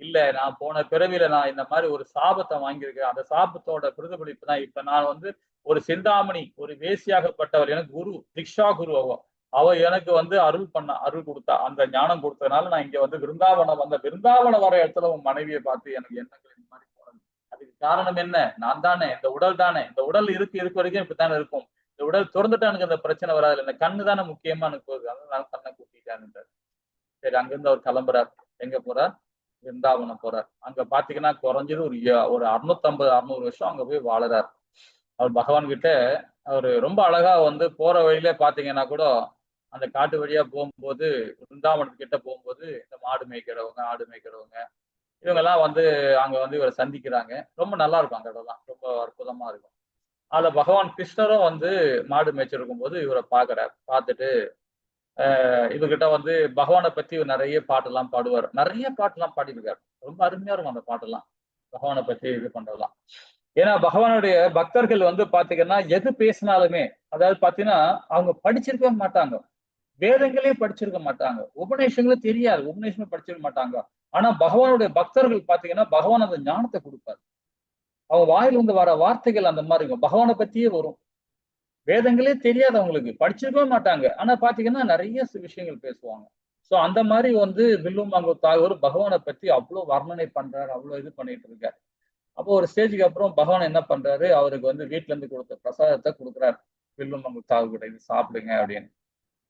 இல்ல நான் போன பிறவியில நான் இந்த மாதிரி ஒரு சாபத்தை வாங்கியிருக்கேன். அந்த சாபத்தோட பிரதிபலிப்பு தான் இப்ப நான் வந்து ஒரு சிந்தாமணி, ஒரு வேசியாகப்பட்டவர் எனக்கு குரு, திக்ஷா குரு அவ எனக்கு வந்து அருள் கொடுத்தா. அந்த ஞானம் கொடுத்ததுனால நான் இங்க வந்து விருந்தாவனம் வர இடத்துல உன் மனைவியை பார்த்து எனக்கு எண்ணங்கள் இந்த மாதிரி போனது. அதுக்கு காரணம் என்ன? நான் தானே, இந்த உடல் தானே. இந்த உடல் இருக்க வரைக்கும் இப்படித்தானே இருக்கும். இந்த உடல் திறந்துட்டா எனக்கு அந்த பிரச்சனை வராது. இந்த கண்ணு தானே முக்கியமா எனக்கு போகுது. அதனால கண்ணை கூட்டிட்டான்னு. சரி, அங்கிருந்து அவர் கிளம்புறார். எங்க போறார்? விருந்தாவனம் போறார். அங்க பாத்தீங்கன்னா குறைஞ்சது ஒரு 650 600 வருஷம் அங்க போய் வாழறார். அவர் பகவான் கிட்ட அவரு ரொம்ப அழகா வந்து போற வழியில பாத்தீங்கன்னா கூட அந்த காட்டு வழியா போகும்போது விருந்தாவனத்துக்கிட்ட போகும்போது இந்த மாடு மேய்க்கிறவங்க, ஆடு மேய்க்கிறவங்க இவங்க எல்லாம் வந்து அங்க வந்து இவரை சந்திக்கிறாங்க. ரொம்ப நல்லா இருக்கும் அந்த இடம்லாம். ரொம்ப அற்புதமா இருக்கும். அதுல பகவான் கிருஷ்ணரும் வந்து மாடு மேய்ச்சிருக்கும் போது இவரை பாக்குறார். பார்த்துட்டு இவர்கிட்ட வந்து பகவானை பத்தி நிறைய பாட்டெல்லாம் பாடுவார். நிறைய பாட்டெல்லாம் பாடியிருக்காரு. ரொம்ப அருமையா இருக்கும் அந்த பாட்டெல்லாம். பகவானை பத்தி இது பண்றதெல்லாம். ஏன்னா பகவானுடைய பக்தர்கள் வந்து பாத்தீங்கன்னா எது பேசினாலுமே, அதாவது பாத்தீங்கன்னா அவங்க படிச்சிருக்கவே மாட்டாங்க. வேதங்களே படிச்சிருக்க மாட்டாங்க. உபநேஷங்களும் தெரியாது. உபநேஷமே படிச்சிருக்க மாட்டாங்க. ஆனா பகவானுடைய பக்தர்கள் பாத்தீங்கன்னா பகவான் அந்த ஞானத்தை கொடுப்பார். அவங்க வாயில வந்து வர வார்த்தைகள் அந்த மாதிரி இருக்கும். பகவானை பத்தியே வரும். வேதங்களே தெரியாது அவங்களுக்கு. படிச்சிருக்கவே மாட்டாங்க. ஆனா பாத்தீங்கன்னா நிறைய விஷயங்கள் பேசுவாங்க. சோ அந்த மாதிரி வந்து வில்லுமாங்கோ தாகூர் பகவானை பத்தி அவ்வளவு வர்ணனை பண்றாரு. அவ்வளவு இது பண்ணிட்டு இருக்காரு. அப்போ ஒரு ஸ்டேஜுக்கு அப்புறம் பகவான் என்ன பண்றாரு, அவருக்கு வந்து வீட்டுல இருந்து கொடுத்த பிரசாதத்தை கொடுக்குறாரு. வில்லுமாங்கோ தாகூர் இது சாப்பிடுங்க அப்படின்னு.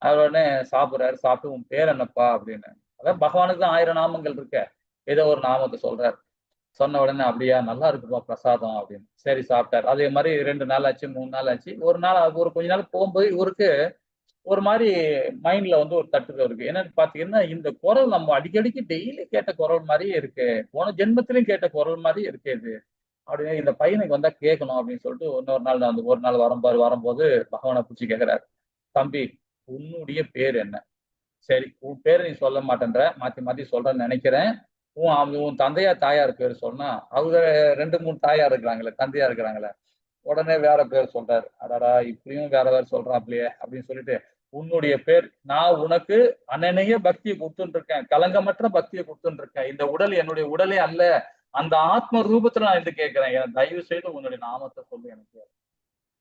அவர் உடனே சாப்பிடுறாரு. சாப்பிட்டு உன் பேர் என்னப்பா அப்படின்னு. அதான் பகவானுக்கு தான் 1000 நாமங்கள் இருக்க. ஏதோ ஒரு நாமத்தை சொல்றாரு. சொன்ன உடனே அப்படியா நல்லா இருக்குப்பா பிரசாதம் அப்படின்னு. சரி சாப்பிட்டாரு. அதே மாதிரி 2 நாள் ஆச்சு, 3 நாள் ஆச்சு. ஒரு நாள் ஒரு கொஞ்ச நாள் போகும்போது இவருக்கு ஒரு மாதிரி மைண்ட்ல வந்து ஒரு தட்டுதல் இருக்கு. என்னன்னு பாத்தீங்கன்னா இந்த குரல் நம்ம அடிக்கடிக்கு டெய்லி கேட்ட குரல் மாதிரியே இருக்கு. போன ஜென்மத்திலையும் கேட்ட குரல் மாதிரியே இருக்கு இது. அப்படின்னு இந்த பையனுக்கு வந்தா கேட்கணும் அப்படின்னு சொல்லிட்டு இன்னொரு நாள் நான் ஒரு நாள் வரும்போது பகவானை பிடிச்சி கேட்கிறாரு. தம்பி, உன்னுடைய பேர் என்ன? சரி, உன் பேரை நீ சொல்ல மாட்டேன்ற, மாத்தி மாத்தி சொல்றேன்னு நினைக்கிறேன். உன் தந்தையார் தாயார் பேர் சொன்னா அவங்க 2 3 தாயார் இருக்கிறாங்களே, தந்தையா இருக்கிறாங்களே. உடனே வேற பேர் சொல்றாரு. அடடா இப்படியும் வேற சொல்றாப்லையே அப்படின்னு சொல்லிட்டு, உன்னுடைய பேர், நான் உனக்கு அனநிய பக்தியை கொடுத்துட்டு இருக்கேன். களங்கமற்ற பக்தியை கொடுத்துட்டு இருக்கேன். இந்த உடல் என்னுடைய உடலே அல்ல. அந்த ஆத்ம ரூபத்துல நான் இது கேட்கிறேன். எனக்கு தயவு செய்து உன்னுடைய நாமத்தை சொல்லு எனக்கு.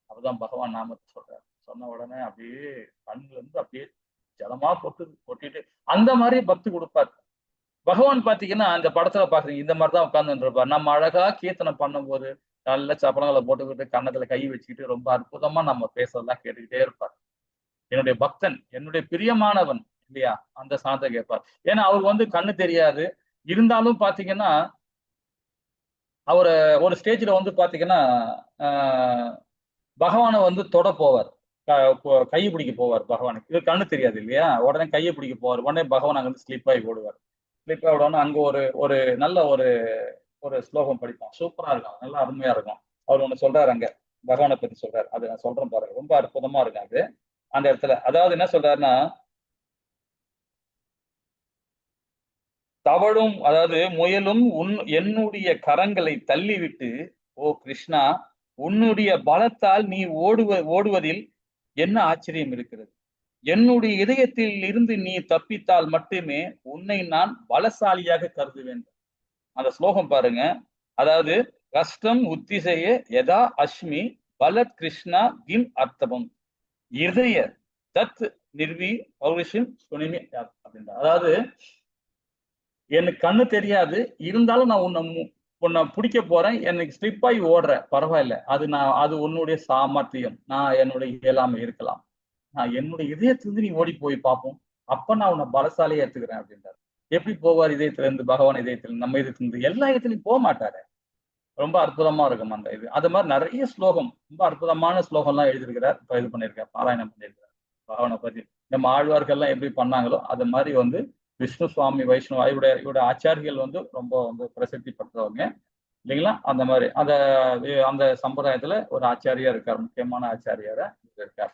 அப்பதான் பகவான் நாமத்தை சொல்றாரு. சொன்ன உடனே அப்படியே கண்ணுல இருந்து அப்படியே ஜலமா கொட்டிட்டு அந்த மாதிரி பக்தி கொடுப்பார். பகவான் பாத்தீங்கன்னா அந்த படத்துல பாக்குறீங்க இந்த மாதிரிதான் உட்கார்ந்து இருப்பார். நம்ம அழகா கீர்த்தனை பண்ணும்போது நல்ல சப்பளங்களை போட்டுக்கிட்டு கன்னத்துல கை வச்சுக்கிட்டு ரொம்ப அற்புதமா நம்ம பேசுறதெல்லாம் கேட்டுக்கிட்டே இருப்பார். என்னுடைய பக்தன், என்னுடைய பிரியமானவன் இல்லையா, அந்த சாந்தத்தை கேட்பார். ஏன்னா அவர் வந்து கண்ணு தெரியாது. இருந்தாலும் பாத்தீங்கன்னா அவரு ஒரு ஸ்டேஜ்ல வந்து பாத்தீங்கன்னா ஆஹ் பகவானை வந்து தொட போவார். கை பிடிக்க போவார் பகவானுக்கு. இது கண்ணு தெரியாது இல்லையா, உடனே கையை பிடிக்க போவார். உடனே பகவான் அங்க வந்து ஸ்லிப் ஆகி ஓடுவார். ஸ்லிப் ஆகி உடனே அங்க ஒரு ஒரு நல்ல ஒரு ஒரு ஸ்லோகம் படிப்பான். சூப்பரா இருக்கும், நல்லா அருமையா இருக்கும். அவர் ஒண்ணு சொல்றாரு அங்க, பகவானை பத்தி சொல்றாரு. அது நான் சொல்றேன் பாருங்க, ரொம்ப அற்புதமா இருக்கும் அது. அந்த இடத்துல அதாவது என்ன சொல்றாருன்னா, தவழும் அதாவது முயலும் என்னுடைய கரங்களை தள்ளிவிட்டு, ஓ கிருஷ்ணா, உன்னுடைய பலத்தால் நீ ஓடுவதில் என்ன ஆச்சரியம் இருக்கிறது? என்னுடைய இதயத்தில் இருந்து நீ தப்பித்தால் மட்டுமே உன்னை நான் பலசாலியாக கருதுவேன். அந்த ஸ்லோகம் பாருங்க. அதாவது கஷ்டம் உத்திசைய யதா அஸ்மி பலத் கிருஷ்ணா கிம் அர்த்தவம் இதய தத் நிர்வி பௌரிஷம் சுனிமி அப்படின்ற. அதாவது எனக்கு கண்ணு தெரியாது, இருந்தாலும் நான் உன்னை பிடிக்க போறேன். எனக்கு ஸ்லிப் ஆகி ஓடுறேன், பரவாயில்ல. அது உன்னுடைய சாமர்த்தியம். நான் என்னுடைய இயலாமை இருக்கலாம். நான் என்னுடைய இதயத்திலிருந்து நீ ஓடி போய் பார்ப்போம். அப்ப நான் உன்னை பலசாலியா ஏத்துக்கிறேன் அப்படின்றாரு. எப்படி போவார் இதயத்துல இருந்து? பகவான் இதயத்திலிருந்து, நம்ம இதயத்திலிருந்து எல்லா இடத்துலயும் போக மாட்டாரு. ரொம்ப அற்புதமா இருக்கும் அந்த இது. அது மாதிரி நிறைய ஸ்லோகம், ரொம்ப அற்புதமான ஸ்லோகம் எல்லாம் எழுதியிருக்கிறார். இப்ப இது பண்ணியிருக்கார், பாராயணம் பண்ணியிருக்கிறார் பகவானை பத்தி. நம்ம ஆழ்வார்கள் எல்லாம் எப்படி பண்ணாங்களோ அது மாதிரி வந்து விஷ்ணு சுவாமி வைஷ்ணவ இவருடைய ஆச்சாரிகள் வந்து ரொம்ப வந்து பிரசித்தி பெற்றவங்க இல்லைங்களா. அந்த மாதிரி அந்த சம்பிரதாயத்துல ஒரு ஆச்சாரியா இருக்கார், முக்கியமான ஆச்சாரியாரா இருக்கார்.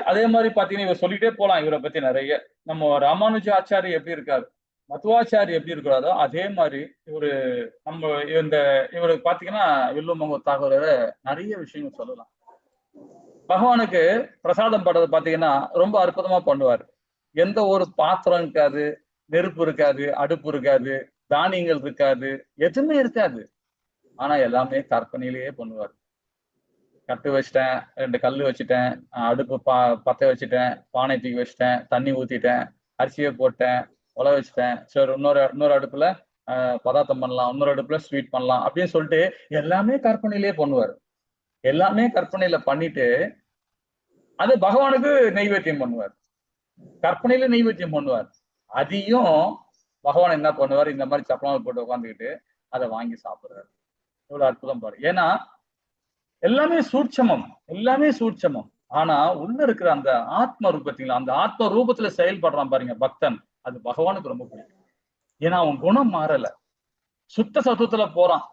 அதே மாதிரி பாத்தீங்கன்னா இவர் சொல்லிட்டே போலாம் இவரை பத்தி நிறைய. நம்ம ராமானுஜ ஆச்சாரி எப்படி இருக்காரு, மத்வாச்சாரி எப்படி இருக்கிறாரோ அதே மாதிரி இவரு நம்ம இவருக்கு பாத்தீங்கன்னா வில்லுமங்க தாகூர் நிறைய விஷயங்கள் சொல்லலாம். பகவானுக்கு பிரசாதம் பண்றது பாத்தீங்கன்னா ரொம்ப அற்புதமா பண்ணுவார். எந்த ஒரு பாத்திரம் இருக்காது, நெருப்பு இருக்காது, அடுப்பு இருக்காது, தானியங்கள் இருக்காது, எதுவுமே இருக்காது. ஆனா எல்லாமே கற்பனையிலேயே பண்ணுவார். கட்டு வச்சுட்டேன், 2 கல்லு வச்சுட்டேன், அடுப்பு பத்த வச்சுட்டேன், பானை தூக்கி வச்சுட்டேன், தண்ணி ஊத்திட்டேன், அரிசியை போட்டேன், உல வச்சுட்டேன், சரி இன்னொரு அடுப்புல பதார்த்தம் பண்ணலாம், இன்னொரு அடுப்புல ஸ்வீட் பண்ணலாம் அப்படின்னு சொல்லிட்டு எல்லாமே கற்பனையிலேயே பண்ணுவார். எல்லாமே கற்பனையில பண்ணிட்டு அது பகவானுக்கு நைவேத்தியம் பண்ணுவார். கற்பனையில நைவேத்தியம் பண்ணுவார். அதையும் பகவான் என்ன பண்ணுவார், இந்த மாதிரி சப்பளம் போட்டு உட்காந்துக்கிட்டு அதை வாங்கி சாப்பிடுறாரு. இவ்வளவு அற்புதம் பாரு. ஏன்னா எல்லாமே சூட்சமம், எல்லாமே சூட்சமம். ஆனா உள்ள இருக்கிற அந்த ஆத்ம ரூபத்தில அந்த ஆத்ம ரூபத்துல செயல்படுறான் பாருங்க பக்தன், அது பகவானுக்கு ரொம்ப பிடிக்கும். ஏன்னா அவன் குணம் மாறல, சுத்த சத்துவத்துல போறான்.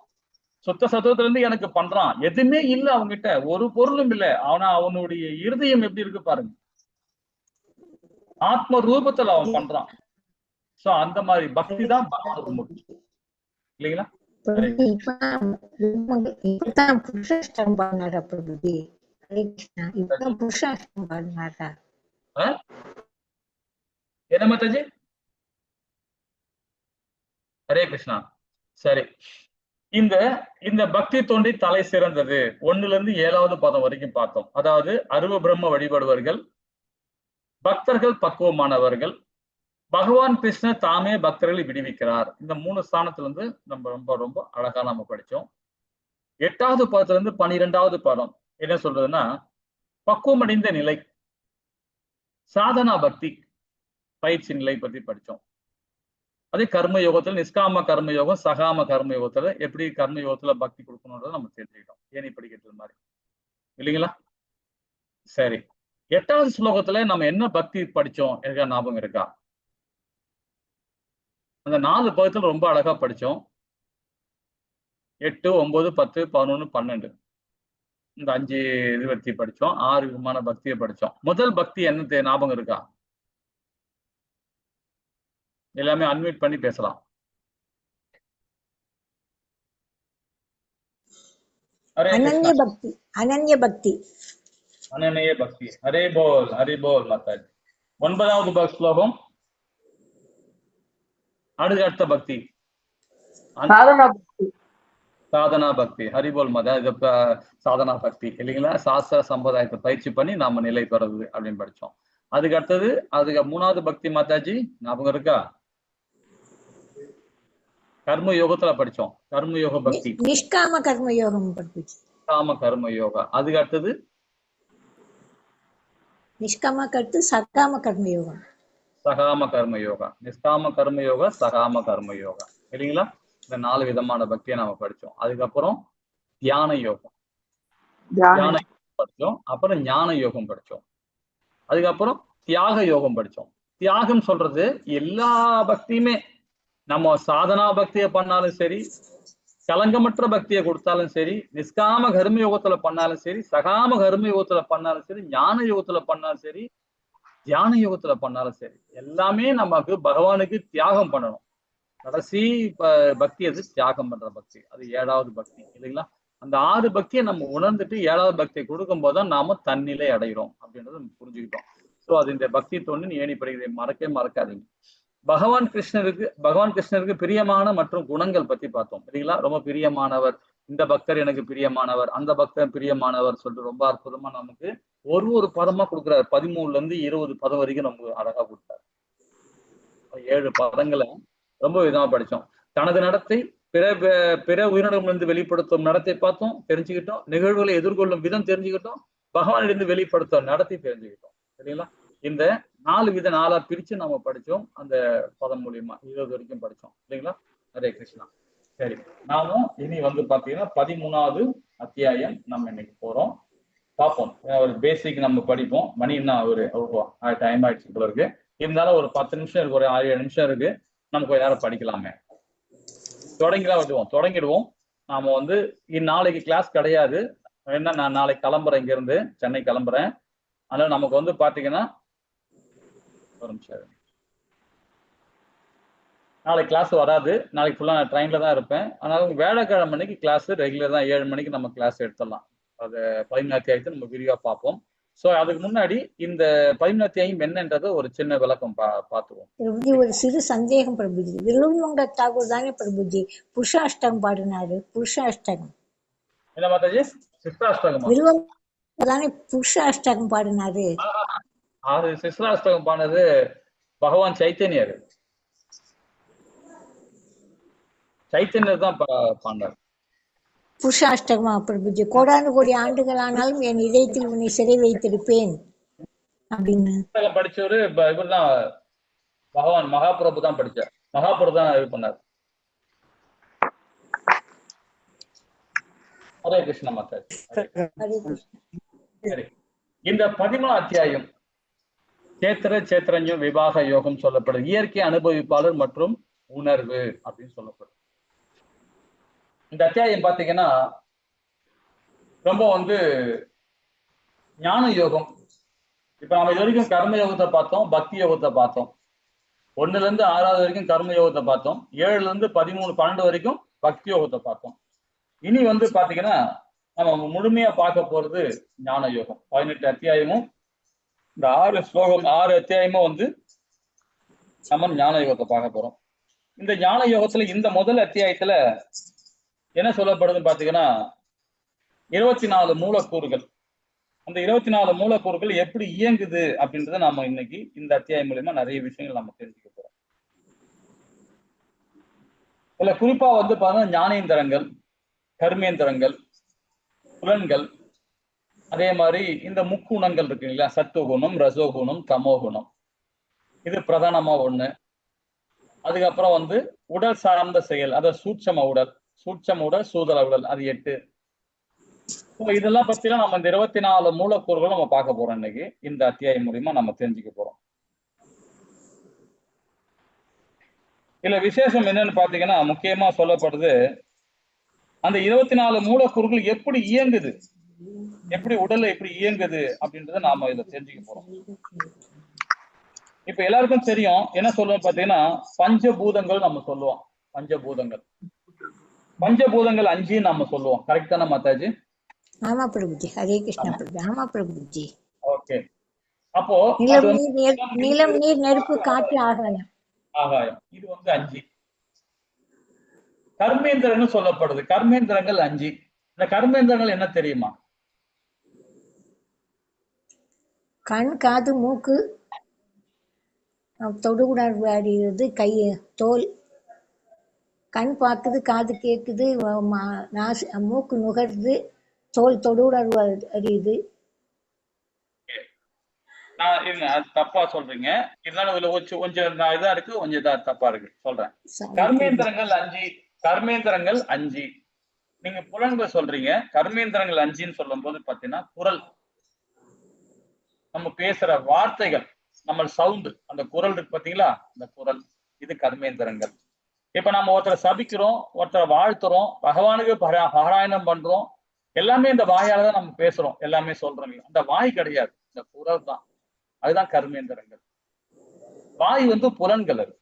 சுத்த சத்துவத்துல இருந்து எனக்கு பண்றான், எதுவுமே இல்ல அவன்கிட்ட, ஒரு பொருளும் இல்ல. ஆனா அவனுடைய இருதயம் எப்படி இருக்கு பாருங்க, ஆத்ம ரூபத்துல அவன் பண்றான். சோ அந்த மாதிரி பக்தி தான் பகவானுக்கு முக்கியம் இல்லைங்களா? இப்பதான் புருஷாஷ்டம் பண்ணாரா பிரபுஜி? ஹரே கிருஷ்ணா. இப்பதான் புருஷாஷ்டம் பண்ணாரா? என்ன மாதாஜி? ஹரே கிருஷ்ணா. சரி, இந்த பக்தி தோண்டி தலை சிறந்தது 1ல இருந்து 7வது பதம் வரைக்கும் பார்த்தோம். அதாவது அருவ பிரம்ம வழிபடுவர்கள், பக்தர்கள் பக்குவமானவர்கள், பகவான் கிருஷ்ணர் தாமே பக்தர்களை விடுவிக்கிறார். இந்த 3 ஸ்தானத்துல இருந்து நம்ம ரொம்ப ரொம்ப அழகா நம்ம படிச்சோம். 8வது பதத்துல இருந்து 12வது பதம் என்ன சொல்றதுன்னா, பக்குவமடைந்த நிலை, சாதனா பக்தி பயிற்சி நிலை பத்தி படிச்சோம். அதே கர்ம யோகத்துல நிஷ்காம கர்ம யோகம், சகாம கர்ம யோகத்துல எப்படி கர்ம யோகத்துல பக்தி கொடுக்கணும்ன்றத நம்ம தெரிஞ்சுக்கிட்டோம். ஏனி படிக்கிறது மாதிரி இல்லைங்களா? சரி, 8வது ஸ்லோகத்துல நம்ம என்ன பக்தி படிச்சோம், எனக்கு ஞாபகம் இருக்கா? அந்த 4 பதத்துல ரொம்ப அழகா படிச்சோம். 8, 9, 10, 11, 12 இந்த 5 இது பத்தி படிச்சோம். 6 விதமான பக்தியை படிச்சோம். முதல் பக்தி என்ன ஞாபகம் இருக்கா? எல்லாமே அன்மியூட் பண்ணி பேசலாம். அனன்ய பக்தி. அனன்ய பக்தி. அனன்ய பக்தி. ஹரே போல், ஹரி போல் மாதாஜி. 9வது ஸ்லோகம் அடுத்த பக்தி சாதனா பக்தி. சாதனா பக்தி. ஹரிபோல் மாதா. இது சாதனா பக்தி இல்லைங்களா? சாஸ்திர சம்பிரதாயத்தை பயிற்சி பண்ணி நாம நிலை பெறது அப்படின்னு படிச்சோம். அதுக்கு அடுத்தது 3வது பக்தி மாதாஜி ஞாபகம் இருக்கா? கர்ம யோகத்துல படிச்சோம். கர்ம யோக பக்தி, நிஷ்காம கர்ம யோகம் படிச்சு. நிஷ்காம கர்ம யோகா. அதுக்கு அடுத்தது நிஷ்காம கர்த்து சகாம கர்ம யோகம். சகாம கர்ம யோகா, நிஷ்காம கர்ம யோகா, சகாம கர்ம யோகா இல்லைங்களா? இந்த 4 விதமான பக்தியை நாம படிச்சோம். அதுக்கப்புறம் தியான யோகம், தியான படிச்சோம். அப்புறம் ஞான யோகம் படிச்சோம். அதுக்கப்புறம் தியாக யோகம் படிச்சோம். தியாகம் சொல்றது எல்லா பக்தியுமே, நம்ம சாதனா பக்தியை பண்ணாலும் சரி, கலங்கமற்ற பக்தியை கொடுத்தாலும் சரி, நிஷ்காம கர்ம யோகத்துல பண்ணாலும் சரி, சகாம கர்ம யோகத்துல பண்ணாலும் சரி, ஞான யோகத்துல பண்ணாலும் சரி, தியான யோகத்துல பண்ணாலும் சரி, எல்லாமே நமக்கு பகவானுக்கு தியாகம் பண்ணணும். கடைசி பக்தி அது தியாகம் பண்ற பக்தி. அது 7வது பக்தி இல்லைங்களா? அந்த 6 பக்தியை நம்ம உணர்ந்துட்டு 7வது பக்தியை கொடுக்கும் போதுதான் நாம தன்னிலை அடைகிறோம் அப்படின்றத நம்ம புரிஞ்சுக்கிட்டோம். சோ அது இந்த பக்தி தொண்டு ஏணி படிக்கிறதை மறக்காதீங்க. பகவான் கிருஷ்ணருக்கு பிரியமான மற்றும் குணங்கள் பத்தி பார்த்தோம் இல்லைங்களா? ரொம்ப பிரியமானவர், இந்த பக்தர் எனக்கு பிரியமானவர், அந்த பக்தர் பிரியமானவர் சொல்லிட்டு ரொம்ப அற்புதமா நமக்கு ஒரு பதமா கொடுக்குறாரு. 13ல இருந்து 20 பதம் வரைக்கும் நமக்கு அழகா கொடுத்தாரு. 7 பதங்களை ரொம்ப விதமா படிச்சோம். தனது நடத்தை பிற உயிரினங்களிலிருந்து வெளிப்படுத்தும் நடத்தை பார்த்தோம், தெரிஞ்சுக்கிட்டோம். நிகழ்வுகளை எதிர்கொள்ளும் விதம் தெரிஞ்சுக்கிட்டோம். பகவானிலிருந்து வெளிப்படுத்தும் நடத்தை தெரிஞ்சுக்கிட்டோம் சரிங்களா? இந்த 4 பிரிச்சு நம்ம படிச்சோம். அந்த பதம் மூலியமா 20 வரைக்கும் படிச்சோம் இல்லைங்களா? ஹரே கிருஷ்ணா. சரி, நாமும் இனி பாத்தீங்கன்னா 13வது அத்தியாயம் நம்ம இன்னைக்கு போறோம். பார்ப்போம். ஒரு பேசிக் நம்ம படிப்போம். மணி என்ன ஒரு டைம் ஆயிடுச்சு போல இருக்கு. இருந்தாலும் ஒரு 10 நிமிஷம் இருக்கு, ஒரு 7 நிமிஷம் இருக்கு. நம்ம கொஞ்ச நேரம் படிக்கலாமே. தொடங்கிடுவோம். நாம நாளைக்கு கிளாஸ் கிடையாது. என்ன, நான் நாளைக்கு கிளம்புறேன், இங்க இருந்து சென்னை கிளம்புறேன். அதனால நமக்கு பாத்தீங்கன்னா ஒரு நிமிஷம் நாளைக்கு கிளாஸ் வராது. நாளைக்கு ஃபுல்லா நான் ட்ரெயின்ல தான் இருப்பேன். ஆனாலும் வியாழக்கிழமை அன்னைக்கு கிளாஸ் ரெகுலர் தான். 7 மணிக்கு நம்ம கிளாஸ் எடுத்துடலாம். அது 11 அத்தியாயத்தை நம்ம விரிவா பார்ப்போம். சோ அதுக்கு முன்னாடி இந்த 11 அத்தியாயம் என்னன்றது ஒரு சின்ன விளக்கம் பார்த்துருவோம். பிரபுஜி ஒரு சிறு சந்தேகம் பிரபுஜி. வில்வமங்க தாக்கூர் தானே பிரபுஜி புருஷாஷ்டகம் பாடினாரு? புருஷாஷ்டகம் என்ன மாதாஜி? சித்ராஷ்டகமா? வில்வம் தானே புருஷாஷ்டகம் பாடினாரு? ஆறு சித்ராஷ்டகம் பாடினது பகவான் சைத்தன்யர். சைத்தன்யர் தான் பாண்டார். புருஷாஷ்டகமா பிரபுஜி? கோடானு கோடி ஆண்டுகள் ஆனாலும் என் இதயத்தில் உன்னை சிறை வைத்திருப்பேன் அப்படின்னு படிச்சவரு இவர்தான், பகவான் மகாபிரபு தான் படிச்சார். மகாபிரபு தான் இது பண்ணார். ஹரே கிருஷ்ண மாதாஜி. சரி, இந்த 11 அத்தியாயம் சேத்திரஞ்சும் விவாக யோகம் சொல்லப்படுது. இயற்கை அனுபவிப்பாளர் மற்றும் உணர்வு அப்படின்னு சொல்லப்படுது. இந்த அத்தியாயம் பாத்தீங்கன்னா ரொம்ப ஞான யோகம். இப்ப நம்ம இது வரைக்கும் கர்ம யோகத்தை பார்த்தோம், பக்தி யோகத்தை பார்த்தோம். 1ல இருந்து 6வது வரைக்கும் கர்ம யோகத்தை பார்த்தோம். 7ல இருந்து 13, 12 வரைக்கும் பக்தி யோகத்தை பார்த்தோம். இனி பாத்தீங்கன்னா நம்ம முழுமையா பார்க்க போறது ஞான யோகம். 18 அத்தியாயமும் இந்த 6 அத்தியாயமும் நம்ம ஞான யோகத்தை பார்க்க போறோம். இந்த ஞான யோகத்துல இந்த முதல் அத்தியாயத்துல என்ன சொல்லப்படுதுன்னு பாத்தீங்கன்னா 24 மூலக்கூறுகள். அந்த 24 மூலக்கூறுகள் எப்படி இயங்குது அப்படின்றத நாம இன்னைக்கு இந்த அத்தியாயம் மூலமா நிறைய விஷயங்கள் நம்ம தெரிஞ்சுக்க போறோம். இதுல குறிப்பா பாத்தீங்கன்னா ஞானேந்திரங்கள், கர்மேந்திரங்கள், புலன்கள், அதே மாதிரி இந்த முக்குணங்கள் இருக்கு இல்லையா, சத்துவகுணம், ரசோகுணம், தமோகுணம், இது பிரதானமா ஒண்ணு. அதுக்கப்புறம் உடல் சார்ந்த செயல், அதாவது சூட்சம உடல், சூதர உடல், அது 8. இதெல்லாம் பத்திலாம் நம்ம இந்த 24 மூலக்கூறுகளும் நம்ம பார்க்க போறோம் இன்னைக்கு இந்த அத்தியாயம் மூலியமா நம்ம தெரிஞ்சுக்க போறோம். இதுல விசேஷம் என்னன்னு பாத்தீங்கன்னா முக்கியமா சொல்லப்படுது அந்த 24 மூலக்கூறுகள் எப்படி இயங்குது, எப்படி உடல்ல எப்படி இயங்குது அப்படின்றத நாம இதுல தெரிஞ்சுக்க போறோம். இப்ப எல்லாருக்கும் தெரியும் என்ன சொல்லுவோம் பாத்தீங்கன்னா பஞ்சபூதங்கள் நம்ம சொல்லுவோம். பஞ்சபூதங்கள் 5 நம்ம சொல்லுவோம். கரெக்டான மாதாஜி? ஆமா பிரபுஜி. ஹரே கிருஷ்ணா பிரபு. ஆமா பிரபுஜி. ஓகே. அப்போ நிலம், நீர், நெருப்பு, காற்று, ஆகாயம், இது 5. கர்மேந்திரன்னு சொல்லப்படுது. கர்மேந்திரங்கள் 5. இந்த கர்மேந்திரங்கள் என்ன தெரியுமா? கண், காது, மூக்கு, தொடுகுணர்வு அறிகிறது, கை, தோல். கண் பார்க்குது, காது கேட்குது, மூக்கு நுகர்து, தோல் தொடுஉணர்வு அறியுது. நான் தப்பா சொல்றீங்க. இருந்தாலும் இதுல கொஞ்சம் இதா இருக்கு, கொஞ்சம் இதா தப்பா இருக்கு, சொல்றேன். கர்மேந்திரங்கள் 5. நீங்க புலன்கள் சொல்றீங்க. கர்மேந்திரங்கள் 5ன்னு சொல்லும் போது பாத்தீங்கன்னா குரல், நம்ம பேசுற வார்த்தைகள், நம்ம சவுண்டு, அந்த குரல் இருக்கு பாத்தீங்களா, அந்த குரல், இது கர்மேந்திரங்கள். இப்ப நம்ம ஒருத்தரை சபிக்கிறோம், ஒருத்தரை வாழ்த்துறோம், பகவானுக்கு பாராயணம் பண்றோம், எல்லாமே இந்த வாயால தான் நம்ம பேசுறோம், எல்லாமே சொல்றோம். அந்த வாய் கிடையாது, இந்த குரல் தான். அதுதான் கர்மேந்திரங்கள். வாய் புலன்கள். அது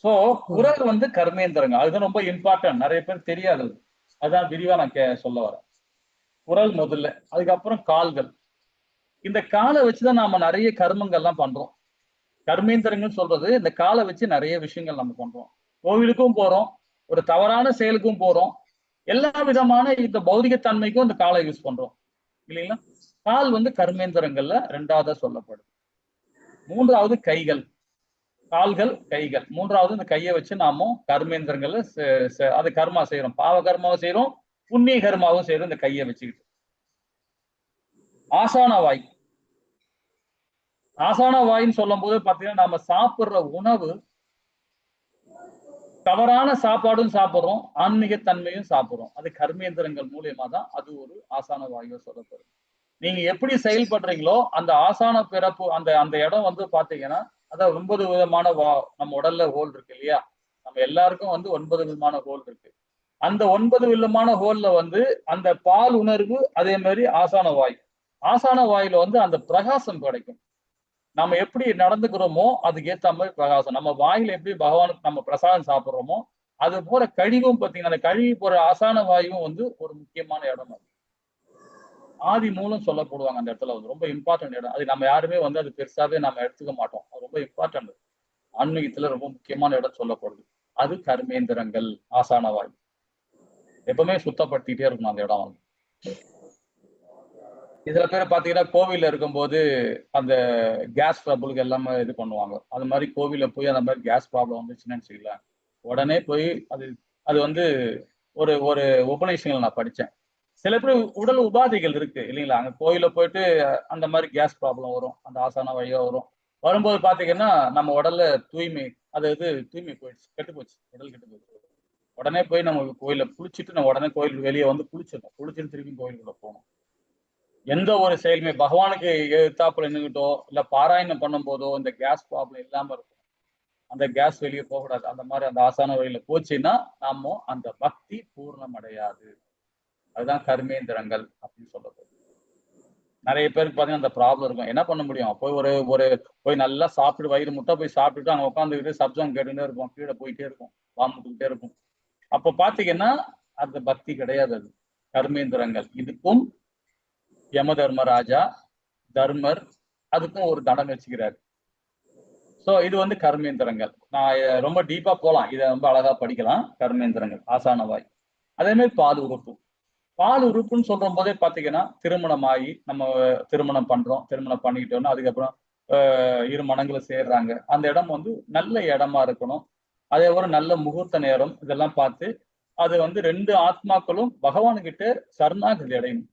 சோ குரல் கர்மேந்திரங்கள். அதுதான் ரொம்ப இம்பார்ட்டன்ட், நிறைய பேர் தெரியாது. அதுதான் விரிவா நான் சொல்ல வரேன். குரல் முதல்ல, அதுக்கப்புறம் கால்கள். இந்த காலை வச்சுதான் நாம நிறைய கர்மங்கள்லாம் பண்றோம். கர்மேந்திரங்கள் சொல்றது இந்த காலை வச்சு நிறைய விஷயங்கள் நம்ம பண்றோம். கோவிலுக்கும் போறோம், ஒரு தவறான செயலுக்கும் போறோம், எல்லா விதமான இந்த பௌதிகத்தன்மைக்கும் இந்த காலை யூஸ் பண்றோம் இல்லைங்களா? கால் கர்மேந்திரங்கள்ல 2வதா சொல்லப்படுது. 3வது கைகள். கால்கள், கைகள். 3வது இந்த கையை வச்சு நாம கர்மேந்திரங்கள்ல அது கர்மா செய்யறோம். பாவ கர்மாவும் செய்யறோம், புண்ணிய கர்மாவும் செய்யறோம் இந்த கையை வச்சுக்கிட்டு. ஆசான வாய். ஆசான வாயின்னு சொல்லும் போது பாத்தீங்கன்னா நம்ம சாப்பிடுற உணவு தவறான சாப்பாடும் சாப்பிடுறோம், ஆன்மீக தன்மையும் சாப்பிடுறோம். அது கர்மேந்திரங்கள் மூலியமா தான் அது ஒரு ஆசான வாயு சொல்லப்படுது. நீங்க எப்படி செயல்படுறீங்களோ அந்த ஆசான பிறப்பு, அந்த இடம் பாத்தீங்கன்னா அதான் 9 விதமான நம்ம உடல்ல ஹோல் இருக்கு இல்லையா? நம்ம எல்லாருக்கும் 9 விதமான ஹோல் இருக்கு. அந்த 9 விதமான ஹோல்ல அந்த பால் உணர்வு, அதே மாதிரி ஆசான வாயு. ஆசான வாயில அந்த பிரகாசம் கிடைக்கும். நம்ம எப்படி நடந்துக்கிறோமோ அதுக்கு ஏத்த மாதிரி பிரகாசம். நம்ம வாயில எப்படி பகவானுக்கு நம்ம பிரசாதம் சாப்பிடுறோமோ அது போற கழிவும் பாத்தீங்கன்னா அந்த கழுவி போற ஆசான வாயுவும் வந்து ஒரு முக்கியமான இடம். அது ஆதி மூலம் சொல்லப்படுவாங்க அந்த இடத்துல வந்து ரொம்ப இம்பார்ட்டன்ட் இடம். அது நம்ம யாருமே வந்து அது பெருசாவே நம்ம எடுத்துக்க மாட்டோம். அது ரொம்ப இம்பார்ட்டன்ட். ஆன்மீகத்துல ரொம்ப முக்கியமான இடம் சொல்லப்படுது. அது கர்மேந்திரங்கள், ஆசான வாயு. எப்பவுமே சுத்தப்படுத்திட்டே இருக்கணும் அந்த இடம் வந்து. இதுல பேர் பாத்தீங்கன்னா கோவில்ல இருக்கும்போது அந்த கேஸ் ட்ரபிளுக்கு எல்லாமே இது பண்ணுவாங்க. அது மாதிரி கோவில்ல போய் அந்த மாதிரி கேஸ் ப்ராப்ளம் வந்துச்சுன்னு வச்சுக்கலாம், உடனே போய் அது அது வந்து ஒரு ஒரு உபநிஷங்கள் நான் படிச்சேன். சில பேர் உடல் உபாதைகள் இருக்கு இல்லைங்களா, அங்க கோயில போயிட்டு அந்த மாதிரி கேஸ் ப்ராப்ளம் வரும், அந்த ஆசான வழியா வரும். வரும்போது பாத்தீங்கன்னா நம்ம உடல்ல தூய்மை, அதாவது தூய்மை போயிடுச்சு, கெட்டு போச்சு, உடல் கெட்டு போச்சு. உடனே போய் நம்ம கோயில குளிச்சுட்டு நம்ம உடனே கோயிலுக்கு வெளியே வந்து குளிச்சிடணும். குளிச்சுட்டு திரும்பி கோயிலுக்குள்ள போகணும். எந்த ஒரு செயலுமே பகவானுக்கு எதிர்த்தாப்புல நின்றுட்டோ இல்ல பாராயணம் பண்ணும் போதோ இந்த கேஸ் ப்ராப்ளம் இல்லாம இருக்கும். அந்த கேஸ் வெளியே போகக்கூடாது. அந்த மாதிரி அந்த ஆசான வழியில போச்சுன்னா நாம அந்த பக்தி பூர்ணம் அடையாது. அதுதான் கர்மேந்திரங்கள் அப்படின்னு சொல்லப்படுது. நிறைய பேருக்கு பாத்தீங்கன்னா அந்த ப்ராப்ளம் இருக்கும். என்ன பண்ண முடியும்? போய் ஒரு ஒரு போய் நல்லா சாப்பிட்டு வயிறு முட்டை போய் சாப்பிட்டுட்டு அங்க உட்காந்துக்கிட்டு சப்ஜம் கேட்டுட்டே இருப்போம், கீழே போயிட்டே இருக்கும், வாமிட்டுக்கிட்டே இருக்கும். அப்ப பாத்தீங்கன்னா அந்த பக்தி கிடையாது. அது கர்மேந்திரங்கள். இதுக்கும் யம தர்மராஜா தர்மர் அதுக்கும் ஒரு தடம் வச்சுக்கிறாரு. சோ இது வந்து கர்மேந்திரங்கள். நான் ரொம்ப டீப்பா போலாம், இதை ரொம்ப அழகா படிக்கலாம். கர்மேந்திரங்கள், ஆசானவாய். அதே மாதிரி பால் உறுப்பு. பால் உறுப்புன்னு சொல்ற போதே பாத்தீங்கன்னா திருமணம் ஆகி நம்ம திருமணம் பண்றோம், திருமணம் பண்ணிக்கிட்டோம்னா அதுக்கப்புறம் இரு மனங்களை சேர்றாங்க. அந்த இடம் வந்து நல்ல இடமா இருக்கணும். அதே போல நல்ல முகூர்த்த நேரம் இதெல்லாம் பார்த்து அது வந்து ரெண்டு ஆத்மாக்களும் பகவானுகிட்ட சரணாகதி அடையணும்.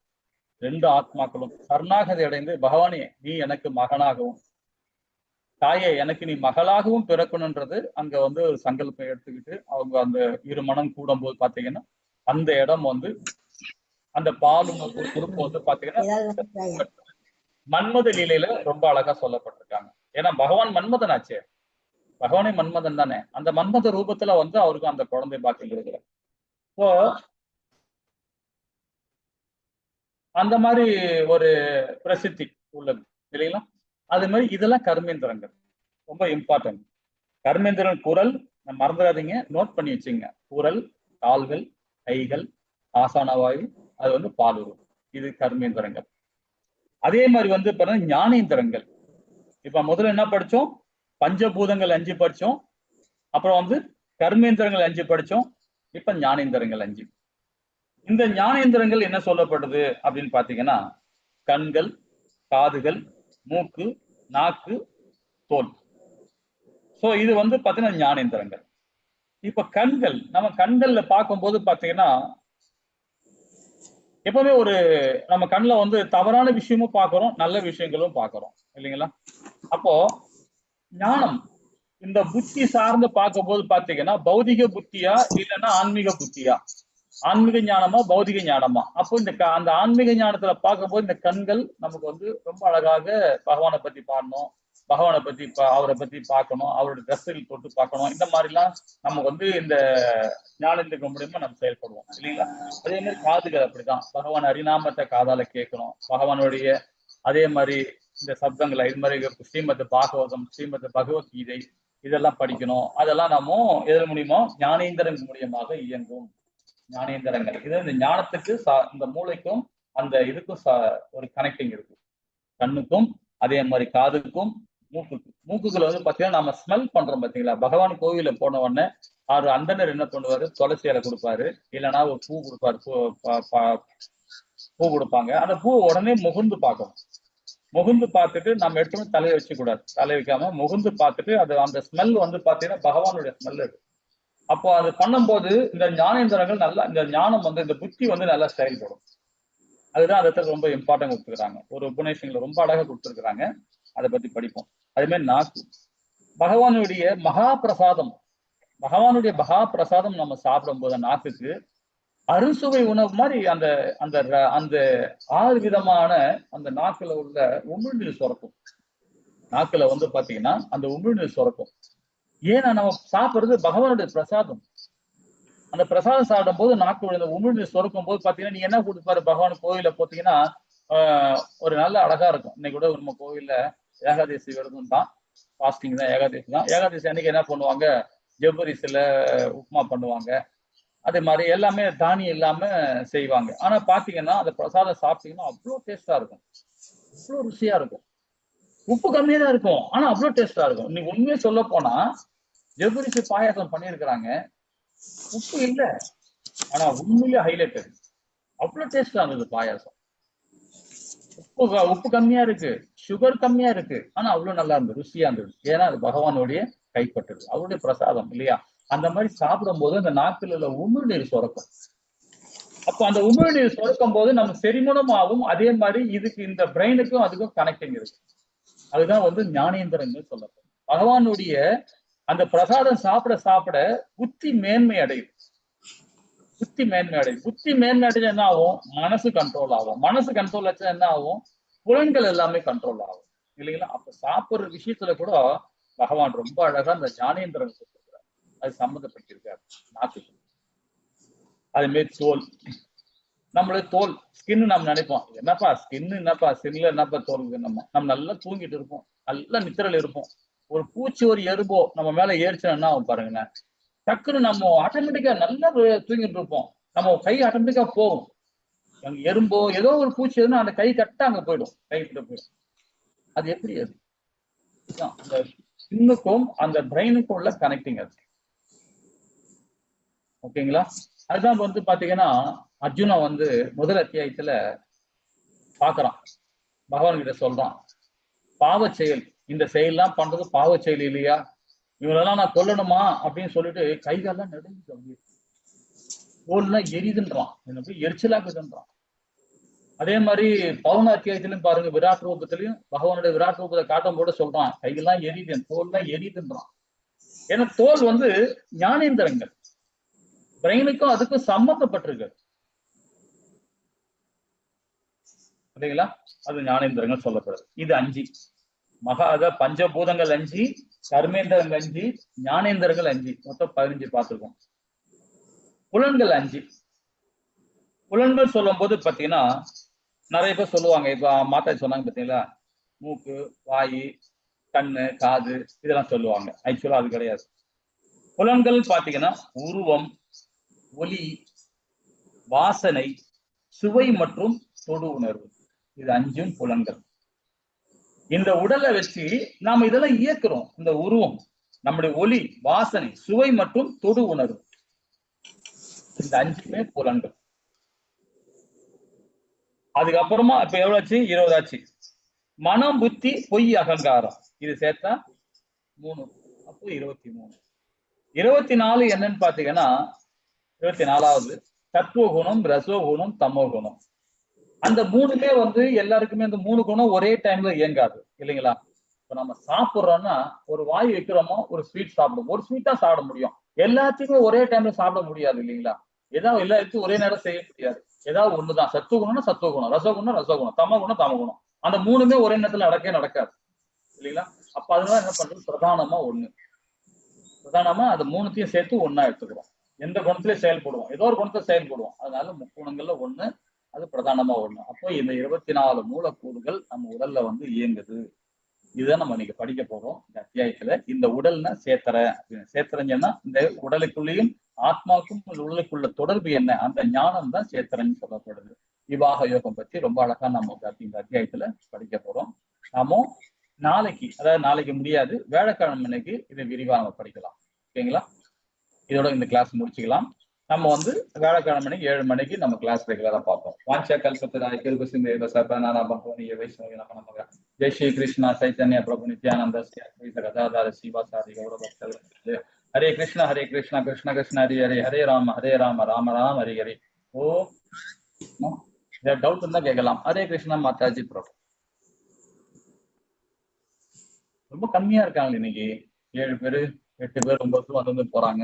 ரெண்டு ஆத்மாக்களும் சரணாகதி அடைந்து, பகவானே நீ எனக்கு மகனாகவும் தாயே எனக்கு நீ மகளாகவும் பிறக்கணுன்றது அங்க வந்து ஒரு சங்கல்பம் எடுத்துக்கிட்டு அவங்க அந்த இரு மனம் கூடும் போது பாத்தீங்கன்னா அந்த இடம் வந்து அந்த பால் உறுப்பு வந்து பாத்தீங்கன்னா மன்மத லீலையில ரொம்ப அழகா சொல்லப்பட்டிருக்காங்க. ஏன்னா பகவான் மன்மதன் ஆச்சே, பகவானே மன்மதன் தானே, அந்த மன்மத ரூபத்துல வந்து அவருக்கு அந்த குழந்தை பாக்கியம் இருக்கிறார். இப்போ அந்த மாதிரி ஒரு பிரசித்தி உள்ளது இல்லைங்களா. அது மாதிரி இதெல்லாம் கர்மேந்திரங்கள் ரொம்ப இம்பார்ட்டன்ட். கர்மேந்திரன் குரல் மறந்துடாதீங்க, நோட் பண்ணி வச்சுங்க. குரல், கால்கள், கைகள், ஆசான வாயு, அது வந்து பாலுரு, இது கர்மேந்திரங்கள். அதே மாதிரி வந்து பாத்தீங்கன்னா ஞானேந்திரங்கள். இப்ப முதல்ல என்ன படிச்சோம்? பஞ்சபூதங்கள் 5 படிச்சோம், அப்புறம் வந்து கர்மேந்திரங்கள் 5 படிச்சோம், இப்ப ஞானேந்திரங்கள் 5. இந்த ஞானேந்திரங்கள் என்ன சொல்லப்படுது அப்படின்னு பாத்தீங்கன்னா கண்கள், காதுகள், மூக்கு, நாக்கு, தோல். சோ இது வந்து பாத்தீங்கன்னா ஞானேந்திரங்கள். இப்ப கண்கள், நம்ம கண்கள்ல பார்க்கும்போது பாத்தீங்கன்னா எப்பவுமே ஒரு நம்ம கண்ணுல வந்து தவறான விஷயமும் பார்க்கிறோம், நல்ல விஷயங்களும் பார்க்கிறோம் இல்லைங்களா. அப்போ ஞானம் இந்த புத்தி சார்ந்து பார்க்கும்போது பாத்தீங்கன்னா பௌதிக புத்தியா இல்லைன்னா ஆன்மீக புத்தியா, ஆன்மீக ஞானமா பௌதிக ஞானமா. அப்போ இந்த அந்த ஆன்மீக ஞானத்துல பார்க்கும்போது இந்த கண்கள் நமக்கு வந்து ரொம்ப அழகாக பகவானை பத்தி பாடணும், பகவானை பத்தி அவரை பத்தி பார்க்கணும், அவருடைய ட்ரெஸ்ஸில் தொட்டு பார்க்கணும், இந்த மாதிரி எல்லாம் நமக்கு வந்து இந்த ஞானத்துக்கு மூலியமா நம்ம செயல்படுவோம் இல்லைங்களா. அதே மாதிரி காதுகள் அப்படிதான், பகவான் ஹரிநாமத்தை காதால கேட்கணும், பகவானுடைய அதே மாதிரி இந்த சப்தங்களை இது மாதிரி ஸ்ரீமத் பாகவதம், ஸ்ரீமத் பகவத்கீதை இதெல்லாம் படிக்கணும். அதெல்லாம் நாம எதன் மூலியமா ஞானேந்திரன் மூலியமாக இயங்கும். ஞானேந்திரங்கள் இது இந்த ஞானத்துக்கு இந்த மூளைக்கும் அந்த இதுக்கும் ஒரு கனெக்டிங் இருக்கு. கண்ணுக்கும் அதே மாதிரி காதுக்கும் மூக்குக்கும். மூக்குக்குள்ள வந்து பாத்தீங்கன்னா நம்ம ஸ்மெல் பண்றோம் பாத்தீங்களா. பகவான் கோவில போன உடனே அவர் அந்தனர் என்ன பண்ணுவாரு, துளசி இலை கொடுப்பாரு, இல்லைன்னா ஒரு பூ கொடுப்பாரு, பூ கொடுப்பாங்க. அந்த பூ உடனே முகுந்து பார்க்கணும். முகுந்து பார்த்துட்டு நம்ம எடுத்துமே தலையை வச்சு கூடாது, தலை வைக்காம முகுந்து பார்த்துட்டு அது அந்த ஸ்மெல் வந்து பாத்தீங்கன்னா பகவானுடைய ஸ்மெல் இருக்கு. அப்போ அது பண்ணும்போது இந்த ஞானேந்திரங்கள் நல்லா, இந்த ஞானம் வந்து இந்த புத்தி வந்து நல்லா செயல்படும். அதுதான் அதை ரொம்ப இம்பார்ட்டன்ட் கொடுத்துருக்காங்க. ஒரு உபநேசங்களை ரொம்ப அழகா கொடுத்துருக்காங்க, அதை பத்தி படிப்போம். அதே மாதிரி நாக்கு, பகவானுடைய மகா பிரசாதம், பகவானுடைய மகா பிரசாதம் நம்ம சாப்பிடும் போது நாக்குக்கு அறுசுவை உணவு மாதிரி அந்த அந்த அந்த 6 விதமான அந்த நாக்குல உள்ள உமிழ்நீர் சுரக்கும். நாக்குல வந்து பாத்தீங்கன்னா அந்த உமிழ்நீர் சுரக்கும். ஏன்னா நம்ம சாப்பிடுறது பகவானுடைய பிரசாதம். அந்த பிரசாதம் சாப்பிடும் போது நாக்கு விழுந்த உமிழ்நீர் சுரக்கும் போது பாத்தீங்கன்னா நீ என்ன கொடுப்பாரு பகவான் கோயில போத்தீங்கன்னா ஒரு நல்ல அழகா இருக்கும். இன்னைக்கு கூட நம்ம கோவில்ல ஏகாதசி விரதம் தான், ஃபாஸ்டிங் தான், ஏகாதசி தான். ஏகாதசி அன்னைக்கு என்ன பண்ணுவாங்க, ஜவ்வரிசில உப்புமா பண்ணுவாங்க. அதே மாதிரி எல்லாமே தானியம் இல்லாம செய்வாங்க. ஆனா பாத்தீங்கன்னா அந்த பிரசாதம் சாப்பிட்டீங்கன்னா அவ்வளோ டேஸ்டா இருக்கும், அவ்வளோ ருசியா இருக்கும். உப்பு கம்மியா தான் இருக்கும், ஆனா அவ்வளோ டேஸ்டா இருக்கும். இன்னைக்கு உண்மையே சொல்ல போனா ஜவ்வரிசி பாயாசம் பண்ணியிருக்கிறாங்க, உப்பு இல்ல, ஆனா உண்மையிலேயே ஹைலைட். அவ்வளவு டேஸ்டா இருந்தது பாயாசம். உப்பு கம்மியா இருக்கு, சுகர் கம்மியா இருக்கு, ஆனா அவ்வளவு நல்லா இருந்தது, ருசியா இருந்தது. ஏன்னா அது பகவானுடைய கைப்பட்டது, அவருடைய பிரசாதம் இல்லையா? அந்த மாதிரி சாப்பிடும் போது அந்த நாக்கில் உள்ள உமிழ்நீர் சுரக்கும். அப்போ அந்த உமிழ்நீர் சுரக்கும் போது நம்ம செரிமானம் ஆகும். அதே மாதிரி இதுக்கு இந்த பிரெயினுக்கும் அதுக்கும் கனெக்டிங் இருக்கு. அதுதான் வந்து ஞானேந்திரங்கள் சொல்லப்படும். பகவானுடைய அந்த பிரசாதம் சாப்பிட சாப்பிட புத்தி மேன்மை அடையுது. புத்தி மேன்மை அடையும். புத்தி மேன்மை அடைஞ்சா என்ன ஆகும், மனசு கண்ட்ரோல் ஆகும். மனசு கண்ட்ரோல் ஆச்சா என்ன ஆகும், புலன்கள் எல்லாமே கண்ட்ரோல் ஆகும் இல்லைங்களா? அப்ப சாப்பிடுற விஷயத்துல கூட பகவான் ரொம்ப அழகா அந்த ஞானேந்திரன் சொல்லிருக்கிறார், அது சம்மந்தப்பட்டிருக்காரு நாக்குக்கு. அது மாரி தோல், நம்மளுடைய தோல் ஸ்கின் நம்ம நினைப்போம், என்னப்பா ஸ்கின், என்னப்பா ஸ்கின்ல என்னப்பா தோல், நம்ம நல்லா தூங்கிட்டு இருப்போம், நல்லா நித்திரையில இருப்போம். ஒரு பூச்சி ஒரு எறும்போ நம்ம மேல ஏறிச்சுன்னா என்ன ஆகும் பாருங்க, டக்குன்னு நம்ம ஆட்டோமேட்டிக்கா நல்லா தூங்கிட்டு இருப்போம், நம்ம கை ஆட்டோமேட்டிக்கா போகும். எறும்போ ஏதோ ஒரு பூச்சி எதுனா அந்த கை கட்ட அங்க போயிடும், கை கிட்ட போயிடும். அது எப்படி, அது அந்த ஸ்கின்னுக்கும் அந்த பிரெயினுக்கும் உள்ள கனெக்டிங் அது. ஓகேங்களா? அதுதான் வந்து பாத்தீங்கன்னா அர்ஜுனா வந்து முதல் அத்தியாயத்துல பாக்குறான், பகவான் கிட்ட சொல்றான், பாவ செயல், இந்த செயல்லாம் பண்றது பாவ செயல் இல்லையா, இவங்களெல்லாம் நான் கொல்லணுமா அப்படின்னு சொல்லிட்டு கைகாலெல்லாம் நடுங்குது, அப்படியே தோல்லாம் எரியுதுன்றான், என்ன போய் எரிச்சலாக்குதுன்றான். அதே மாதிரி 11 அத்தியாயத்திலும் பாருங்க, விராட் ரூபத்திலையும் பகவானுடைய விராட் ரூபத்தை காட்டும் போது சொல்றான், கையெல்லாம் எரியுது, தோல்லாம் எரியுதுன்றான். ஏன்னா தோல் வந்து ஞானேந்திரங்கள், பிரெயினுக்கும் அதுக்கும் சம்பந்தப்பட்டிருக்கு இல்லைங்களா? அது ஞானேந்திரங்கள் சொல்லப்படுது. இது 5 அத பஞ்சபூதங்கள் 5, கர்மேந்திரங்கள் 5, ஞானேந்திரங்கள் 5, மொத்தம் 15 பார்த்திருக்கோம். புலன்கள் 5. புலன்கள் சொல்லும் போது பாத்தீங்கன்னா நிறைய பேர் சொல்லுவாங்க, இப்ப மாத்தாஜி சொன்னாங்க பாத்தீங்களா, மூக்கு, வாயு, கண்ணு, காது, இதெல்லாம் சொல்லுவாங்க. ஆக்சுவலா அது கிடையாது. புலன்கள் பாத்தீங்கன்னா உருவம், ஒலி, வாசனை, சுவை மற்றும் தொடு உணர்வு, இது 5ம் புலன்கள். இந்த உடலை வச்சு நாம இதெல்லாம் இயக்குறோம். இந்த உருவம், நம்முடைய ஒலி, வாசனை, சுவை மற்றும் தொடு உணர்வு, இந்த 5மே புலன்கள். அதுக்கப்புறமா இப்ப எவ்வளவு ஆச்சு, 20 ஆச்சு. மனம், புத்தி, பொய், அகங்காரம், இது சேர்த்தா 3, அப்போ 23. 24 என்னன்னு பாத்தீங்கன்னா 24வது தத்துவ குணம், ரசோ குணம், தமோ குணம். அந்த 3மே வந்து எல்லாருக்குமே அந்த 3 குணம் ஒரே டைம்ல இயங்காது இல்லைங்களா? இப்ப நம்ம சாப்பிடுறோம்னா ஒரு வாய் வைக்கிறோமோ, ஒரு ஸ்வீட் சாப்பிடும், ஒரு ஸ்வீட்டா சாப்பிட முடியும், எல்லாத்தையுமே ஒரே டைம்ல சாப்பிட முடியாது இல்லைங்களா? ஏதாவது எல்லாத்தையும் ஒரே நேரம் செய்ய முடியாது. ஏதாவது ஒண்ணுதான், சத்துவ குணம்னா சத்துவ குணம், ரசகுணம் ரசகுணம், தமோ குணம் தமோ குணம். அந்த 3மே ஒரே நேரத்துல நடக்காது இல்லைங்களா? அப்ப அதனால என்ன பண்றது, பிரதானமா ஒண்ணு, பிரதானமா அது 3த்தையும் சேர்த்து ஒண்ணா எடுத்துக்கிறோம். எந்த குணத்திலயும் செயல்படுவோம், ஏதோ ஒரு குணத்தை செயல்படுவோம், அதனால முக்குணங்கள்ல ஒண்ணு, அது பிரதானமா ஒண்ணு. அப்போ இந்த 24 மூலக்கூறுகள் நம்ம உடல்ல வந்து இயங்குது. இதுதான் நம்ம இன்னைக்கு படிக்க போறோம் இந்த அத்தியாயத்துல. இந்த உடல்னா சேத்திர, சேத்திரன்னு சொன்னா இந்த உடலுக்குள்ளேயும் ஆத்மாவுக்கும் உடலுக்குள்ள தொடர்பு என்ன, அந்த ஞானம் தான் சேத்திரன்னு சொல்லப்படுது. விவாக யோகம் பத்தி ரொம்ப அழகா நம்ம இந்த அத்தியாயத்துல படிக்க போறோம். நாம நாளைக்கு, அதாவது நாளைக்கு முடியாது, வியாழக்கிழமை அன்னைக்கு இதை விரிவா நம்ம படிக்கலாம். ஓகேங்களா? இதோட இந்த கிளாஸ் முடிச்சுக்கலாம். நம்ம வந்து வியாழக்கிழமை 7 மணிக்கு நம்ம கிளாஸ் ரெகுலரா பார்ப்போம். வாஞ்சா கல்பத்தராய கிருப சிந்தேவ சர்வநானா பகவனி வைஷ்ணவி நம நமக. ஜெய் ஸ்ரீ கிருஷ்ணா சைத்தன்ய பிரபு நித்யானந்த ஸ்ரீ அத்வைத கதாதார சிவாசாரி கௌரவ பக்தர்கள். ஹரே கிருஷ்ணா கிருஷ்ண கிருஷ்ண ஹரி ஹரே, ஹரே ராம ராம ராம ஹரி ஹரி. ஓ, டவுட் இருந்தா கேட்கலாம். ஹரே கிருஷ்ணா மாதாஜி பிரபு. ரொம்ப கம்மியா இருக்காங்க இன்னைக்கு, 7 பேரு 8 பேர் 9 பேர் வந்து போறாங்க.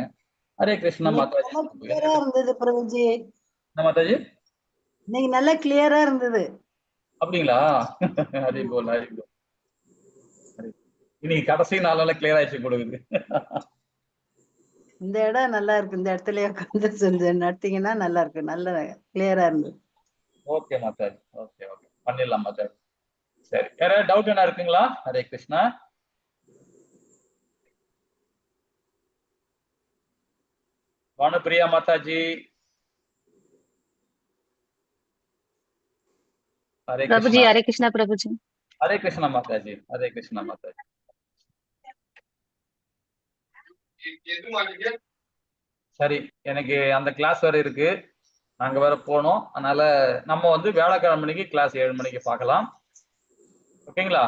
ஹரே கிருஷ்ணா மாதாஜி இருந்தது பிரபுஜி. மாதாஜி இன்னைக்கு நல்லா கிளியரா இருந்தது. அப்படிங்களா? ஹரி போல் ஹரி போல். இன்னைக்கு கடைசி நாளால கிளியர் ஆயிடுச்சு கொடுக்குது. இந்த இடம் நல்லா இருக்கு, இந்த இடத்துல உட்காந்து செஞ்சு நடத்தீங்கன்னா நல்லா இருக்கு, நல்ல கிளியரா இருந்தது. ஓகே மாதாஜி, ஓகே ஓகே பண்ணிடலாம் மாதாஜி. சரி, யாராவது டவுட் என்ன இருக்குங்களா? ஹரே கிருஷ்ணா. பானுப்பிரியா மாதாஜி. ஹரே प्रभु जी கிருஷ்ணா. हरे कृष्णा प्रभु जी। ஹரே கிருஷ்ணா மாதாஜி. ஹரே கிருஷ்ணா மாதாஜி. சரி, எனக்கு அந்த கிளாஸ் வேற இருக்கு, நாங்க வேற போனோம். அதனால நம்ம வந்து வியாழக்கிழமை மணிக்கு கிளாஸ் 7 மணிக்கு பார்க்கலாம். ஓகேங்களா?